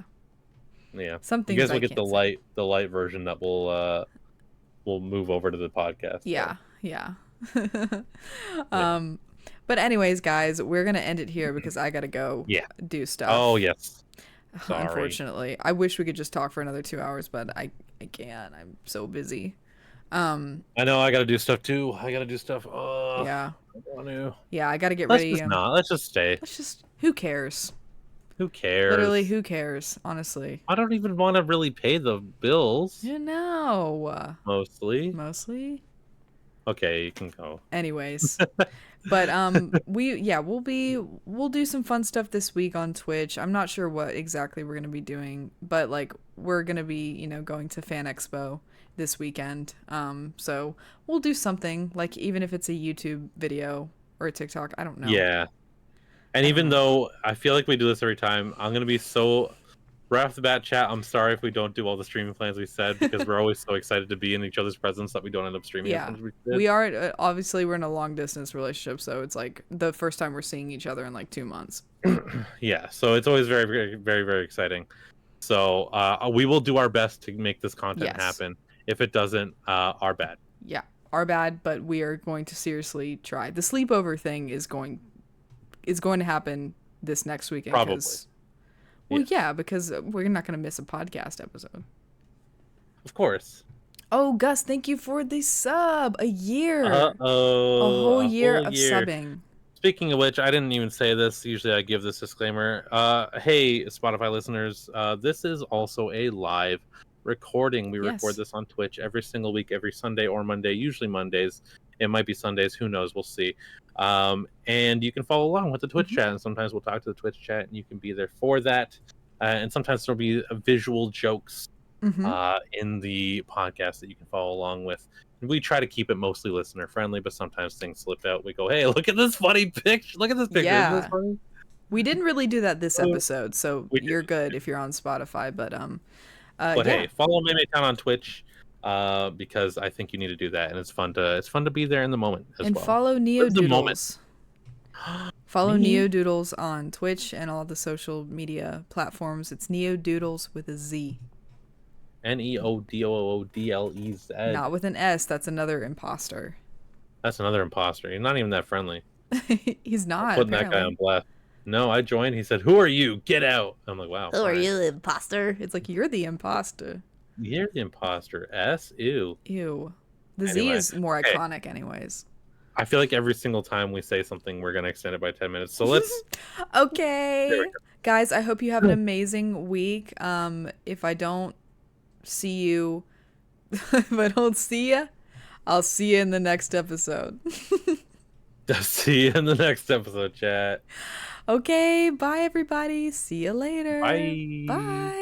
Yeah. Something you guys will get the light version that will move over to the podcast. Yeah. So. Yeah. But anyways, guys, we're gonna end it here because I gotta go do stuff. Oh yes. Sorry. Unfortunately, I wish we could just talk for another 2 hours, but I can't. I'm so busy. I know I gotta do stuff too. I gotta do stuff. Oh yeah. I want to. Yeah, I gotta get ready. Let's just stay. Who cares? Who cares? Literally, who cares? Honestly. I don't even want to really pay the bills. You know. Mostly. Okay, you can go. Anyways. But we'll do some fun stuff this week on Twitch. I'm not sure what exactly we're gonna be doing, but like we're gonna be, going to Fan Expo this weekend. So we'll do something, like even if it's a YouTube video or a TikTok, I don't know. Yeah. And even though I feel like we do this every time, I'm gonna be so right off the bat, chat. I'm sorry if we don't do all the streaming plans we said, because we're always so excited to be in each other's presence that we don't end up streaming. Yeah, we are. Obviously, we're in a long distance relationship, so it's like the first time we're seeing each other in like 2 months. Yeah, so it's always very, very, very, very exciting. So we will do our best to make this content happen. If it doesn't, our bad. Yeah, our bad. But we are going to seriously try. The sleepover thing is going to happen this next weekend. Probably. Well, yeah, because we're not going to miss a podcast episode. Of course. Oh, Gus, thank you for the sub. A year. Uh-oh. A whole year of subbing. Speaking of which, I didn't even say this. Usually I give this disclaimer. Hey, Spotify listeners, this is also a live recording. We record this on Twitch every single week, every Sunday or Monday, usually Mondays. It might be Sundays. Who knows? We'll see. And you can follow along with the Twitch chat, and sometimes we'll talk to the Twitch chat, and you can be there for that. And sometimes there'll be visual jokes in the podcast that you can follow along with. And we try to keep it mostly listener friendly, but sometimes things slip out. We go, hey, look at this funny picture. Look at this picture. Yeah. Isn't this funny? We didn't really do that this episode, so you're good if you're on Spotify. But hey, follow MaeMaeTown on Twitch. Because I think you need to do that, and it's fun to be there in the moment as and well. Follow Neodoodlez. Follow Neodoodlez on Twitch and all the social media platforms. It's Neodoodlez with a Z. Neodoodlez. Not with an S. That's another imposter. That's another imposter. You're not even that friendly. He's I'm not, putting that guy on apparently. blast. No, I joined. He said, "Who are you? Get out." I'm like, "Wow, Who are fine." you, imposter? It's like, you're the imposter. You're the imposter. S. Ew. Ew. The Z Anyway, is more okay. iconic, anyways. I feel like every single time we say something, we're gonna extend it by 10 minutes. So let's. There we Okay. Guys, I hope you have an go. amazing week. If I don't see you, if I don't see you, I'll see you in the next episode. See you in the next episode, chat. Okay, bye everybody. See you later. Bye. Bye.